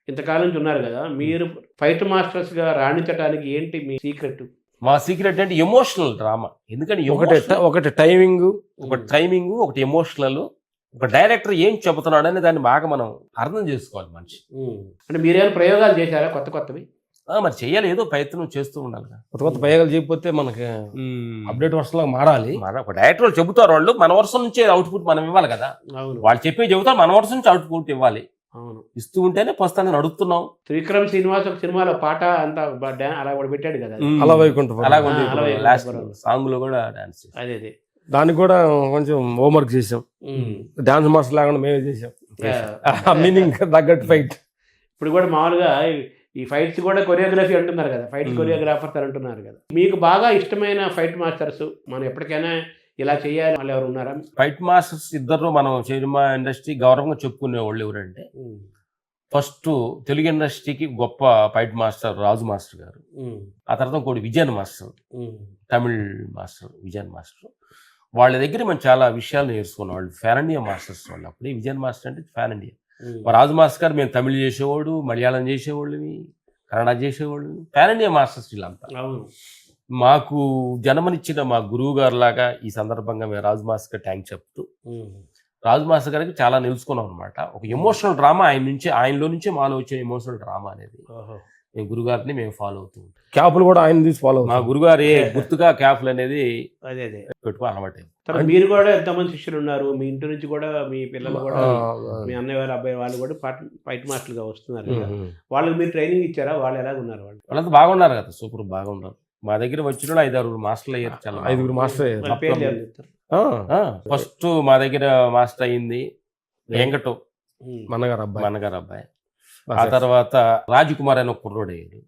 S2: ఇంతకాలం నుంచి ఉన్నారు కదా, మీరు ఫైట్ మాస్టర్స్గా రాణించడానికి ఏంటి మీ సీక్రెట్?
S3: మా సీక్రెట్ అంటే ఎమోషనల్ డ్రామా. ఎందుకంటే
S4: ఒకటి టైమింగ్,
S3: ఒకటి ఎమోషనల్, ఒక డైరెక్టర్ ఏం చెబుతున్నాడు అని దాన్ని బాగా మనం అర్థం చేసుకోవాలి మనిషి.
S2: అంటే మీరేమైనా ప్రయోగాలు చేశారా కొత్తవి?
S3: మరి చెయ్యాలి, ఏదో ప్రయత్నం చేస్తూ ఉండాలి.
S4: కొత్త ప్రయోగాలు చేయకపోతే మనకి అప్డేట్ వర్షంలో మారాలి.
S3: ఒక డైరెక్టర్ వాళ్ళు చెబుతారు, వాళ్ళు మన వర్షం నుంచే అవుట్పుట్ మనం ఇవ్వాలి కదా. వాళ్ళు చెప్పి చెబుతారు, మన వర్షం నుంచి అవుట్పుట్ ఇవ్వాలి. ఇస్తూ ఉంటేనే ప్రస్తుతానికి నడుస్తున్నాం.
S2: త్రివిక్రమ్ శ్రీనివాస్ ఒక సినిమాలో పాట అంతా అలా కూడా పెట్టాడు కదా,
S4: అలా వైకుంఠం
S3: సాంగ్ లో కూడా డాన్స్.
S2: అదే
S4: దానికి కూడా కొంచెం హోంవర్క్ చేసాం, డాన్స్ మాస్టర్ లాగా మేమే చేసాం, మీనింగ్ తగ్గట్టు ఫైట్.
S2: ఇప్పుడు కూడా మామూలుగా ఈ ఫైట్స్ కూడా కొరియోగ్రఫీ అంటున్నారు కదా, ఫైట్ కొరియోగ్రాఫర్స్ అంటున్నారు కదా. మీకు బాగా ఇష్టమైన ఫైట్ మాస్టర్స్, మనం ఎప్పటికైనా ఇలా చేయాలి వాళ్ళు ఎవరు ఉన్నారా?
S3: ఫైట్ మాస్టర్స్ ఇద్దరు మనం సినిమా ఇండస్ట్రీ గౌరవంగా చెప్పుకునే వాళ్ళు ఎవరంటే, ఫస్ట్ తెలుగు ఇండస్ట్రీకి గొప్ప ఫైట్ మాస్టర్ రాజు మాస్టర్ గారు, ఆ తర్వాత ఇంకోటి Vijayan master, Tamil master Vijayan master. వాళ్ళ దగ్గర మనం చాలా విషయాలు నేర్చుకున్నాం. వాళ్ళు ఫ్యాన్ ఇండియా మాస్టర్స్ వాళ్ళు. అప్పుడే విజయన్ మాస్టర్ అంటే ఫ్యాన్ ఇండియా. రాజు మాస్టర్ గారు మేము తమిళ్ చేసేవాడు, మలయాళం చేసేవాళ్ళవి, కన్నడ చేసేవాళ్ళు, ఫ్యాన్ ఇండియా మాస్టర్స్ వీళ్ళంతా. మాకు జన్మనిచ్చిన మా గురువు గారు లాగా ఈ సందర్భంగా మేము రాజు మాస్టర్ గారు థ్యాంక్ చెప్తూ, రాజు మాస్టర్ గారికి చాలా నిలుచుకున్నాం అనమాట. ఒక ఎమోషనల్ డ్రామా ఆయనలో నుంచే మాలో వచ్చే ఎమోషనల్ డ్రామా అనేది మేము గురుగారిని మేము ఫాలో అవుతూ ఉంటాం.
S4: క్యాపులు కూడా ఆయన తీసి ఫాలో,
S3: మా గురుగారు గుర్తుగా క్యాపులు అనేది పెట్టుకో అలవాటు.
S2: మీరు కూడా ఎంతమంది శిష్యులు ఉన్నారు? మీ ఇంటి నుంచి కూడా మీ పిల్లలు కూడా, మీ అన్నయ్య వాళ్ళ అబ్బాయి వాళ్ళు కూడా ఫైట్ మాస్టర్గా వస్తున్నారు. వాళ్ళకి మీరు ట్రైనింగ్ ఇచ్చారా? వాళ్ళు ఎలాగ ఉన్నారు?
S3: వాళ్ళంతా బాగున్నారు కదా, సూపర్ బాగున్నారు. మా దగ్గర వచ్చిన 5-6 మాస్టర్లు అయ్యారు. చాలా
S4: 5 మాస్టర్ అయ్యారు.
S3: ఫస్ట్ మా దగ్గర మాస్టర్ అయ్యింది వెంకటం,
S4: మనగారు
S3: అబ్బాయి. ఆ తర్వాత రాజకుమార్ అని ఒక కుర్రోడు అయ్యాడు.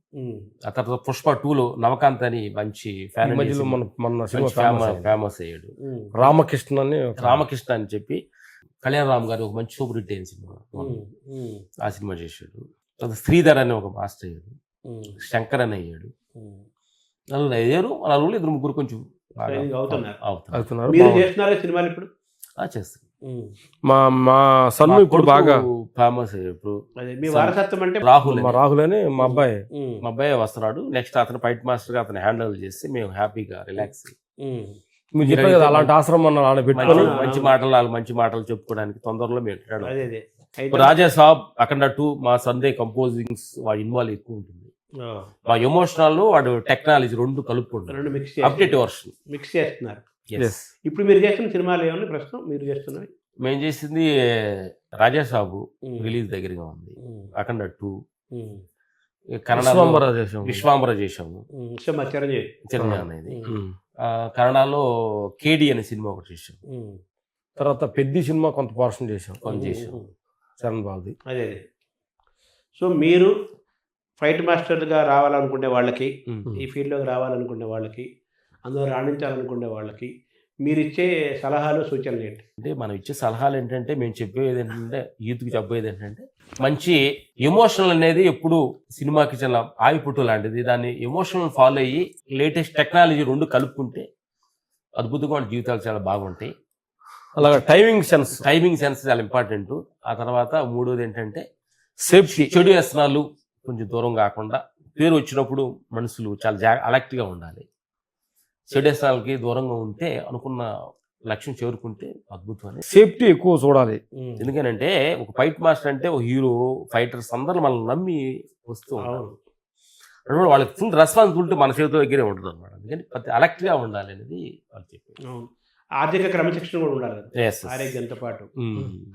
S3: ఆ తర్వాత పుష్ప 2లో నవకాంత్ అని మంచి ఫేమస్ అయ్యాడు. రామకృష్ణ అని చెప్పి కళ్యాణ్ రామ్ గారు ఒక మంచి సూపర్ హిట్ అయిన సినిమా, ఆ సినిమా చేశాడు. తర్వాత శ్రీధర్ అని ఒక మాస్టర్ అయ్యాడు. శంకర్ అని అయ్యాడు. 4 అయ్యారు. 2-3 కొంచెం
S2: అవుతున్నారు.
S3: చేస్తారు.
S4: మా సన్ను ఇప్పుడు బాగా
S3: ఫేమస్ అయ్యాడు.
S2: మీ వారసత్వం అంటే
S4: రాహుల్ అని మా అబ్బాయి
S3: వస్తున్నాడు. నెక్స్ట్ అతను ఫైట్ మాస్టర్ గా అతను హ్యాండిల్ చేసి మేము హ్యాపీగా రిలాక్స్.
S4: మీరు చెప్పారు కదా అలాంటి ఆశ్రమం పెట్టుకొని
S3: మంచి మాటలు చెప్పుకోవడానికి తొందరలో మేము రాజా సాబ్ అక్కడ 2 మా సందే కంపోజింగ్స్ వాడు ఇన్వాల్వ్ ఎక్కువ ఉంటుంది. మా ఎమోషనల్ వాడు టెక్నాలజీ 2 కలుపుకుంటారు. అప్డేట్ వర్షన్
S2: మిక్స్ చేస్తున్నారు. ఇప్పుడు మీరు చేస్తున్న సినిమాలు ఏమన్నా ప్రస్తుతం మీరు చేస్తున్నవి?
S3: మేము చేసింది రాజా సాబు రిలీజ్ దగ్గరగా ఉంది. అఖండ 2, కన్నడ విశ్వాంబర చేసాము, చిరంజీవి అనేది. కన్నడలో కేడి అనే సినిమా ఒకటి చేసాం.
S4: తర్వాత పెద్ద సినిమా కొంత పోర్షన్ చేసాం. చరణ్ బాబుది.
S2: అదే. సో మీరు ఫైట్ మాస్టర్గా రావాలనుకునే వాళ్ళకి, ఈ ఫీల్డ్లోకి రావాలనుకునే వాళ్ళకి, అందులో రాణించాలనుకునే వాళ్ళకి మీరు ఇచ్చే సలహాలు సూచనలు ఏంటి?
S3: అంటే మనం ఇచ్చే సలహాలు ఏంటంటే, మేము చెప్పేది ఏంటంటే, యూత్కి చెప్పేది ఏంటంటే, మంచి ఎమోషనల్ అనేది ఎప్పుడు సినిమాకి చాలా ఆయిపుట్టు లాంటిది. దాన్ని ఎమోషనల్ ఫాలో అయ్యి లేటెస్ట్ టెక్నాలజీ రెండు కలుపుకుంటే అద్భుతంగా వాళ్ళ జీవితాలు చాలా బాగుంటాయి.
S4: అలాగా టైమింగ్
S3: సెన్స్ చాలా ఇంపార్టెంట్. ఆ తర్వాత మూడోది ఏంటంటే
S4: సేఫ్టీ.
S3: చెడు వ్యసనాలు కొంచెం దూరం కాకుండా, పేరు వచ్చినప్పుడు మనుషులు చాలా అలర్ట్గా ఉండాలి. చెడు వ్యసనాలకి దూరంగా ఉంటే అనుకున్న లక్ష్యం చేరుకుంటే అద్భుతం అని.
S4: సేఫ్టీ ఎక్కువ చూడాలి.
S3: ఎందుకనంటే ఒక ఫైట్ మాస్టర్ అంటే ఒక హీరో, ఫైటర్స్ అందరూ మనల్ని నమ్మి వస్తూ ఉంటారు. అంటే వాళ్ళకి ఫుల్ రెస్పాన్సిబిలిటీ మన చేతిలో దగ్గరే ఉంటుంది అనమాట. అందుకని ప్రతి అలర్ట్గా ఉండాలి అనేది వాళ్ళు చెప్పారు.
S2: ఆర్థిక క్రమశిక్షణ కూడా ఉండాలి కదా
S3: Yes, yes.
S2: ఆరోగ్యంతో పాటు.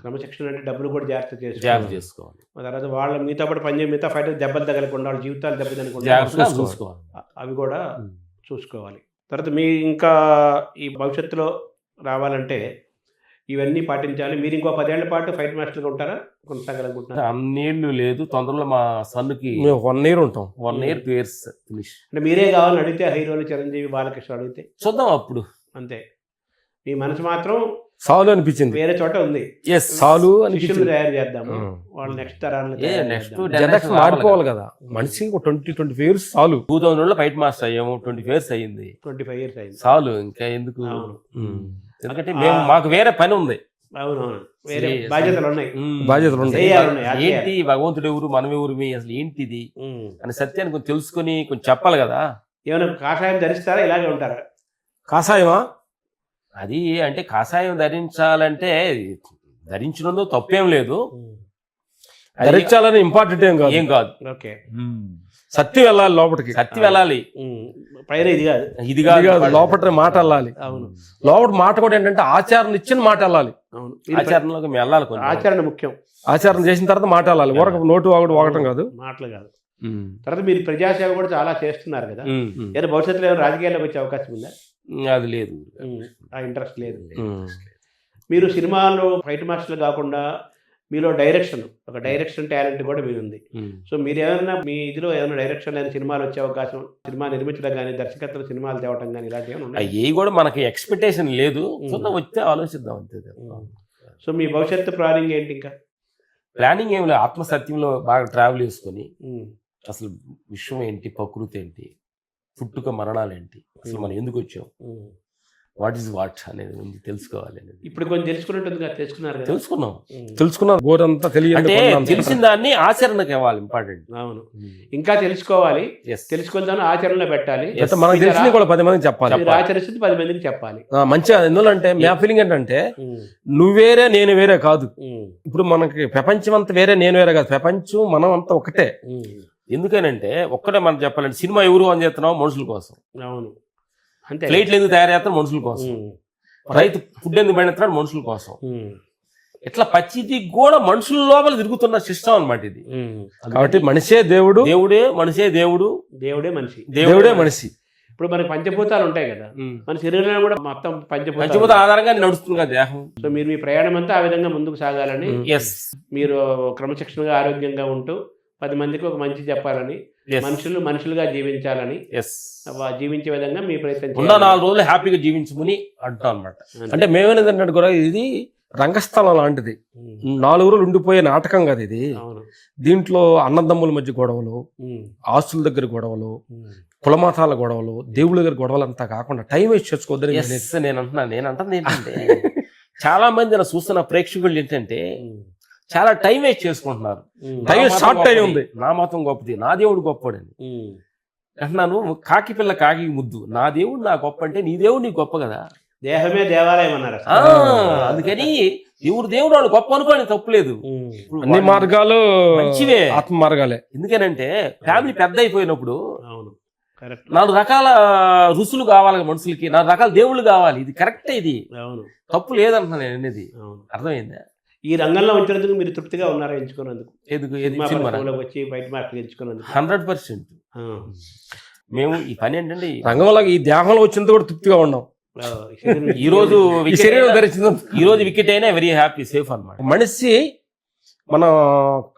S2: క్రమశిక్షణ అంటే డబ్బులు కూడా జాగ్రత్త
S3: జాగ్రత్త చేసుకోవాలి.
S2: తర్వాత వాళ్ళ మీతో పాటు పనిచేయ మిగతా ఫైటర్ దెబ్బలు తగలకుండా వాళ్ళ జీవితాలు దెబ్బ తగలకుండా
S3: జాగ్రత్తగా చూసుకోవాలి.
S2: అవి కూడా చూసుకోవాలి. తర్వాత మీ ఇంకా ఈ భవిష్యత్తులో రావాలంటే ఇవన్నీ పాటించాలి. మీరు ఇంకో 10 ఏళ్ల పాటు ఫైట్ మాస్టర్గా ఉంటారా, కొనసాగాలనుకుంటున్నారా?
S3: అన్నేళ్ళు లేదు, తొందరలో మా సన్నుకి
S4: మేము 1 year ఉంటాం.
S3: 1 year 2 years ఫినిష్.
S2: అంటే మీరే కావాలని అడిగితే హీరోలు చిరంజీవి, బాలకృష్ణ అడిగితే
S3: చూద్దాం అప్పుడు.
S2: అంతే. మీ మనసు మాత్రం
S4: చాలు అనిపించింది.
S2: వేరే చోట ఉంది.
S4: చాలు
S2: శిష్యులు
S4: అనిపించింది.
S2: తయారు చేద్దాము, వాళ్ళు నెక్స్ట్ తరాలను
S3: నెక్స్ట్
S4: జనరేషన్ మారిపోవాలి కదా. మనిషికి 20-25 years చాలు.
S3: 2000 ఫైట్ మాస్టర్ అయ్యాము, 25 years అయ్యింది,
S2: 25 years అయింది.
S3: చాలు ఇంకా ఎందుకు.
S2: అవును.
S3: ఎందుకంటే మాకు వేరే పని ఉంది.
S2: అవునవును, వేరే బాధ్యతలు ఉన్నాయి.
S4: బాధ్యతలు ఉంటాయి.
S2: చేయాలి ఉన్నాయి. అది
S3: ఏంటి భగవంతుడు ఎవరు, మనం ఎవరు, అసలు ఏంటిది అని సత్యాన్ని కొంచెం తెలుసుకొని కొంచెం చెప్పాలి కదా.
S2: ఏమైనా కాషాయం ధరిస్తారా, ఇలాగే ఉంటారా?
S4: కాషాయమా?
S3: అది అంటే కాషాయం ధరించాలంటే ధరించడంలో తప్పేం లేదు,
S4: ధరించాలని ఇంపార్టెంట్
S3: ఏం కాదు.
S2: ఓకే,
S4: సత్యం వెళ్ళాలి లోపలికి.
S3: కత్తి వెళ్ళాలి,
S2: పైన ఇది కాదు,
S3: ఇది కాదు,
S4: లోపల మాట వెళ్ళాలి.
S2: అవును,
S4: లోపల మాట కూడా ఏంటంటే ఆచరణ ఇచ్చిన మాట వెళ్ళాలి.
S2: అవును,
S3: ఆచరణలోకి మేము వెళ్ళాలి. కొంచెం
S2: ఆచరణ ముఖ్యం.
S4: ఆచరణ చేసిన తర్వాత మాట వెళ్ళాలి. ఊరక నోటు వాగటం కాదు,
S2: మాటలు కాదు. తర్వాత మీరు ప్రజాసేవ కూడా చాలా చేస్తున్నారు కదా. ఏదో భవిష్యత్తులో ఏమైనా రాజకీయాల్లోకి వచ్చే అవకాశం ఉందా?
S3: అది లేదు,
S2: ఆ ఇంట్రెస్ట్ లేదు. మీరు సినిమాలో ఫైట్ మాస్టర్లు కాకుండా మీలో డైరెక్షన్, ఒక డైరెక్షన్ టాలెంట్ కూడా మీరు ఉంది. సో మీరు ఏమైనా మీ ఇదిలో ఏమైనా డైరెక్షన్ అయిన సినిమాలు వచ్చే అవకాశం, సినిమా నిర్మించడం కానీ, దర్శకత్వం సినిమాలు తేవటం కానీ ఇలాంటివి ఏమైనా ఉన్నాయి?
S3: అవి కూడా మనకి ఎక్స్పెక్టేషన్ లేదు, చూద్దాం, వస్తే ఆలోచిద్దాం అంతే.
S2: సో మీ భవిష్యత్తు ప్లానింగ్ ఏంటి? ఇంకా
S3: ప్లానింగ్ ఏమి లేదు, ఆత్మసత్యంలో బాగా ట్రావెల్ చేసుకొని అసలు విశ్వం ఏంటి, ప్రకృతి ఏంటి, పుట్టుక మరణాలు ఏంటి, అసలు మనం ఎందుకు వచ్చాం, వాట్ ఈస్ వాట్ అనేది ముందు తెలుసుకోవాలి అనేది.
S2: ఇప్పుడు కొంచెం తెలుసుకున్నట్టుంది కదా,
S3: తెలుసుకున్నాం
S4: గోరంతా
S3: అంటే తెలిసిన దాన్ని ఆచరణకు ఇవ్వాలి, ఇంపార్టెంట్.
S2: అవును, ఇంకా తెలుసుకోవాలి,
S3: Yes.
S2: తెలుసుకుందాం, ఆచరణలో పెట్టాలి.
S4: మనకు తెలిసింది కూడా 10 మందికి చెప్పాలి.
S2: మీరు ఆచరిస్తుంది 10 మందికి చెప్పాలి.
S4: మంచిగా. ఎందుకంటే మా ఫీలింగ్ ఏంటంటే నువ్వు వేరే నేను వేరే కాదు. ఇప్పుడు మనకి ప్రపంచం అంతా వేరే నేను వేరే కాదు, ప్రపంచం మనం అంతా ఒకటే.
S3: ఎందుకనంటే ఒక్కటే మనం చెప్పాలంటే సినిమా ఎవరు అని చేస్తున్నాం, మనుషుల కోసం.
S2: అవును, అంతే.
S3: ప్లేట్లు ఎందుకు తయారు చేస్తాం, మనుషుల కోసం. రైతు ఫుడ్ ఎందుకు పండిస్తున్నాడు, మనుషుల కోసం. ఇట్లా పచ్చిది కూడా మనుషుల లోపల తిరుగుతున్న సిస్టమ్ అన్నమాట ఇది.
S4: కాబట్టి మనిషే దేవుడు,
S3: దేవుడే మనిషే దేవుడు,
S2: దేవుడే మనిషి,
S4: దేవుడే మనిషి.
S2: ఇప్పుడు మనకి పంచభూతాలు ఉంటాయి కదా, మన శరీరంలో కూడా మొత్తం
S3: పంచభూత ఆధారంగా నడుస్తుంది కదా దేహం.
S2: సో మీరు మీ ప్రయాణం అంతా ఆ విధంగా ముందుకు సాగాలని,
S3: ఎస్,
S2: మీరు క్రమశిక్షణగా ఆరోగ్యంగా ఉంటూ 10 మందికి ఒక మంచి చెప్పాలని, మనుషులుగా జీవించాలని, జీవించే విధంగా మీ ప్రయత్నం
S3: ఉన్న 4 రోజులు హ్యాపీగా జీవించమని అంటాం అనమాట.
S4: అంటే మేమేంటంటే కూడా ఇది రంగస్థలం లాంటిది, 4 రోజులు ఉండిపోయే నాటకం కదా ఇది. దీంట్లో అన్నదమ్ముల మధ్య గొడవలు, ఆస్తుల దగ్గర గొడవలు, కులమతాల గొడవలు, దేవుళ్ళ దగ్గర గొడవలు అంతా కాకుండా టైం వేస్ట్ చేసుకోవద్దని
S3: నేను అంటున్నాను ఏంటంటే చాలా మంది చూస్తున్న ప్రేక్షకులు ఏంటంటే చాలా టైం వేస్ట్ చేసుకుంటున్నారు.
S4: టైం షార్ట్ టైం ఉంది.
S3: నా మతం గొప్పది, నా దేవుడు గొప్పడని అంటున్నాను. కాకి పిల్ల కాకి ముద్దు, నా దేవుడు నా గొప్ప అంటే నీ దేవుడు నీ గొప్ప కదా.
S2: దేహమే దేవాలయం అన్నారు.
S3: అందుకని దేవుడు వాళ్ళు గొప్ప అనుకోని తప్పులేదు.
S4: అన్ని మార్గాలు
S3: మంచివే,
S4: ఆత్మ మార్గాలే.
S3: ఎందుకనంటే ఫ్యామిలీ పెద్ద అయిపోయినప్పుడు
S2: 4
S3: రకాల రుసులు కావాలి మనుషులకి, 4 రకాల దేవుళ్ళు కావాలి. ఇది కరెక్టే, ఇది తప్పు లేదంటున్నా నేను అనేది. అర్థమైందా?
S2: ఈ రంగంలో ఉంచినందుకు మీరు తృప్తిగా ఉన్నారా ఎంచుకున్నందుకు? వచ్చి బయట మార్కులు ఎంచుకున్నందుకు
S3: 100%. మేము ఈ పని ఏంటంటే
S4: రంగంలో ఈ దేహంలో వచ్చినందుకు కూడా తృప్తిగా ఉన్నాం.
S3: ఈ రోజు వికెట్ అయినా వెరీ హ్యాపీ, సేఫ్ అన్నమాట.
S4: మనిషి మన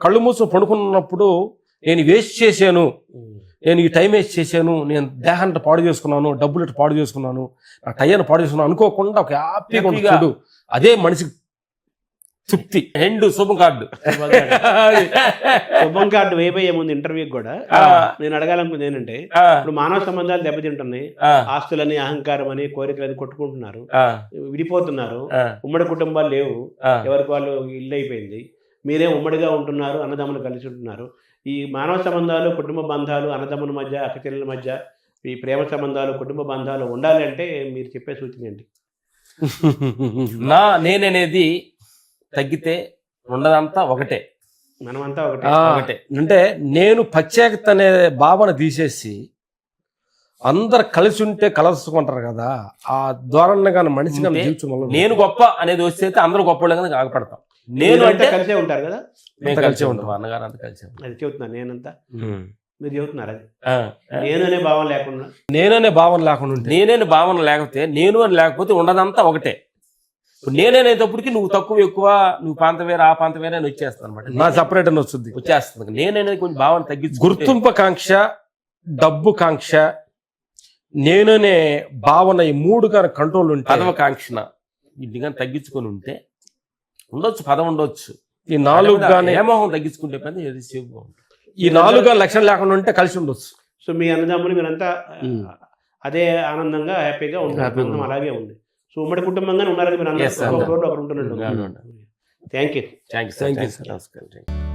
S4: కళ్ళు మూసుకొని పడుకున్నప్పుడు నేను వేస్ట్ చేశాను, నేను ఈ టైం వేస్ట్ చేశాను, నేను దేహాన్ని పాడు చేసుకున్నాను, డబ్బులు పాడు చేసుకున్నాను, నా టైంని పాడు చేసుకున్నాను అనుకోకుండా ఒక హ్యాపీగా ఉంటాడు. అదే మనిషికి
S3: తృప్తి ఎండ్ శుభం కార్డు.
S2: శుభం కార్డు వేయబోయే ముందు ఇంటర్వ్యూకి కూడా
S3: ఆ.
S2: నేను అడగాలనుకుంది ఏంటంటే,
S3: ఆ,
S2: ఇప్పుడు మానవ సంబంధాలు దెబ్బతింటున్నాయి,
S3: ఆ,
S2: ఆస్తులని, అహంకారం అని, కోరికలని కొట్టుకుంటున్నారు,
S3: ఆ,
S2: విడిపోతున్నారు,
S3: ఆ,
S2: ఉమ్మడి కుటుంబాలు లేవు,
S3: ఆ.
S2: ఎవరికి వాళ్ళు ఇల్లు అయిపోయింది, మీరే ఉమ్మడిగా ఉంటున్నారు, అన్నదమ్ములు కలిసి ఉంటున్నారు. ఈ మానవ సంబంధాలు, కుటుంబ బంధాలు, అన్నదమ్ముల మధ్య, అక్కచెల్లెల మధ్య ఈ ప్రేమ సంబంధాలు, కుటుంబ బంధాలు ఉండాలి అంటే మీరు చెప్పే సూచన ఏంటి?
S3: నేననేది తగ్గితే ఉండదంతా ఒకటే.
S2: మనమంతా ఒకటే.
S3: ఒకటే.
S4: అంటే నేను ప్రత్యేకత అనే భావన తీసేసి అందరు కలిసి ఉంటే కలుసుకుంటారు కదా, ఆ ధోరణి కానీ మనిషి కానీ
S3: ఉంటే
S4: జీవితం వల్ల
S3: నేను గొప్ప అనేది వస్తే అందరూ గొప్ప కానీ ఆగపడతాం. నేను
S2: మీరంతా
S3: అంటే
S2: కలిసే ఉంటారు కదా,
S3: మేము
S4: అంతా
S3: కలిసే
S4: కలిసే
S3: ఉంటాం, అన్నగారు అంతా కలిసే ఉంటాం.
S2: అది చెబుతున్నాను. నేనంతా మీరు చెబుతున్నారు అది.
S3: ఆ,
S2: నేను అనే భావం లేకుండా
S4: నేననే భావన లేకుండా ఉంటే
S3: నేనే భావన లేకపోతే, నేను అని లేకపోతే ఉండదంతా ఒకటే. ఇప్పుడు నేనేటప్పటికి నువ్వు తక్కువ ఎక్కువ, నువ్వు పాంత వేరే ఆ పాంత వేరే అని వచ్చేస్తాను అనమాట.
S4: నా సపరేట్ అని వస్తుంది.
S3: వచ్చేస్తుంది. నేననేది కొంచెం భావన తగ్గించు.
S4: గుర్తింపు కాంక్ష, డబ్బు కాంక్ష, నేననే భావన ఈ మూడు కానీ కంట్రోల్ ఉంటే,
S3: పదవకాంక్షణ ఇది కానీ తగ్గించుకొని ఉంటే ఉండొచ్చు, పదం ఉండొచ్చు.
S4: ఈ నాలుగు కానీ
S3: ఏమోహం తగ్గించుకుంటే పని ఏది సేఫ్గా ఉంటుంది.
S4: ఈ నాలుగు కానీ లక్షణం లేకుండా ఉంటే కలిసి ఉండొచ్చు.
S2: సో మీ అన్నదమ్ములు మీరంతా అదే ఆనందంగా హ్యాపీగా ఉంటారు.
S3: హ్యాపీగా
S2: కుటుంబం అలాగే ఉంది. సో ఉమ్మడి కుటుంబంగానే ఉన్నారు మీరు
S3: Yes,
S2: అందరూ,
S3: అందరూ.
S2: ఒకరు ఉంటున్నట్టు. Thank you.
S3: Thank you
S4: Thank you,
S3: sir. నమస్కారం.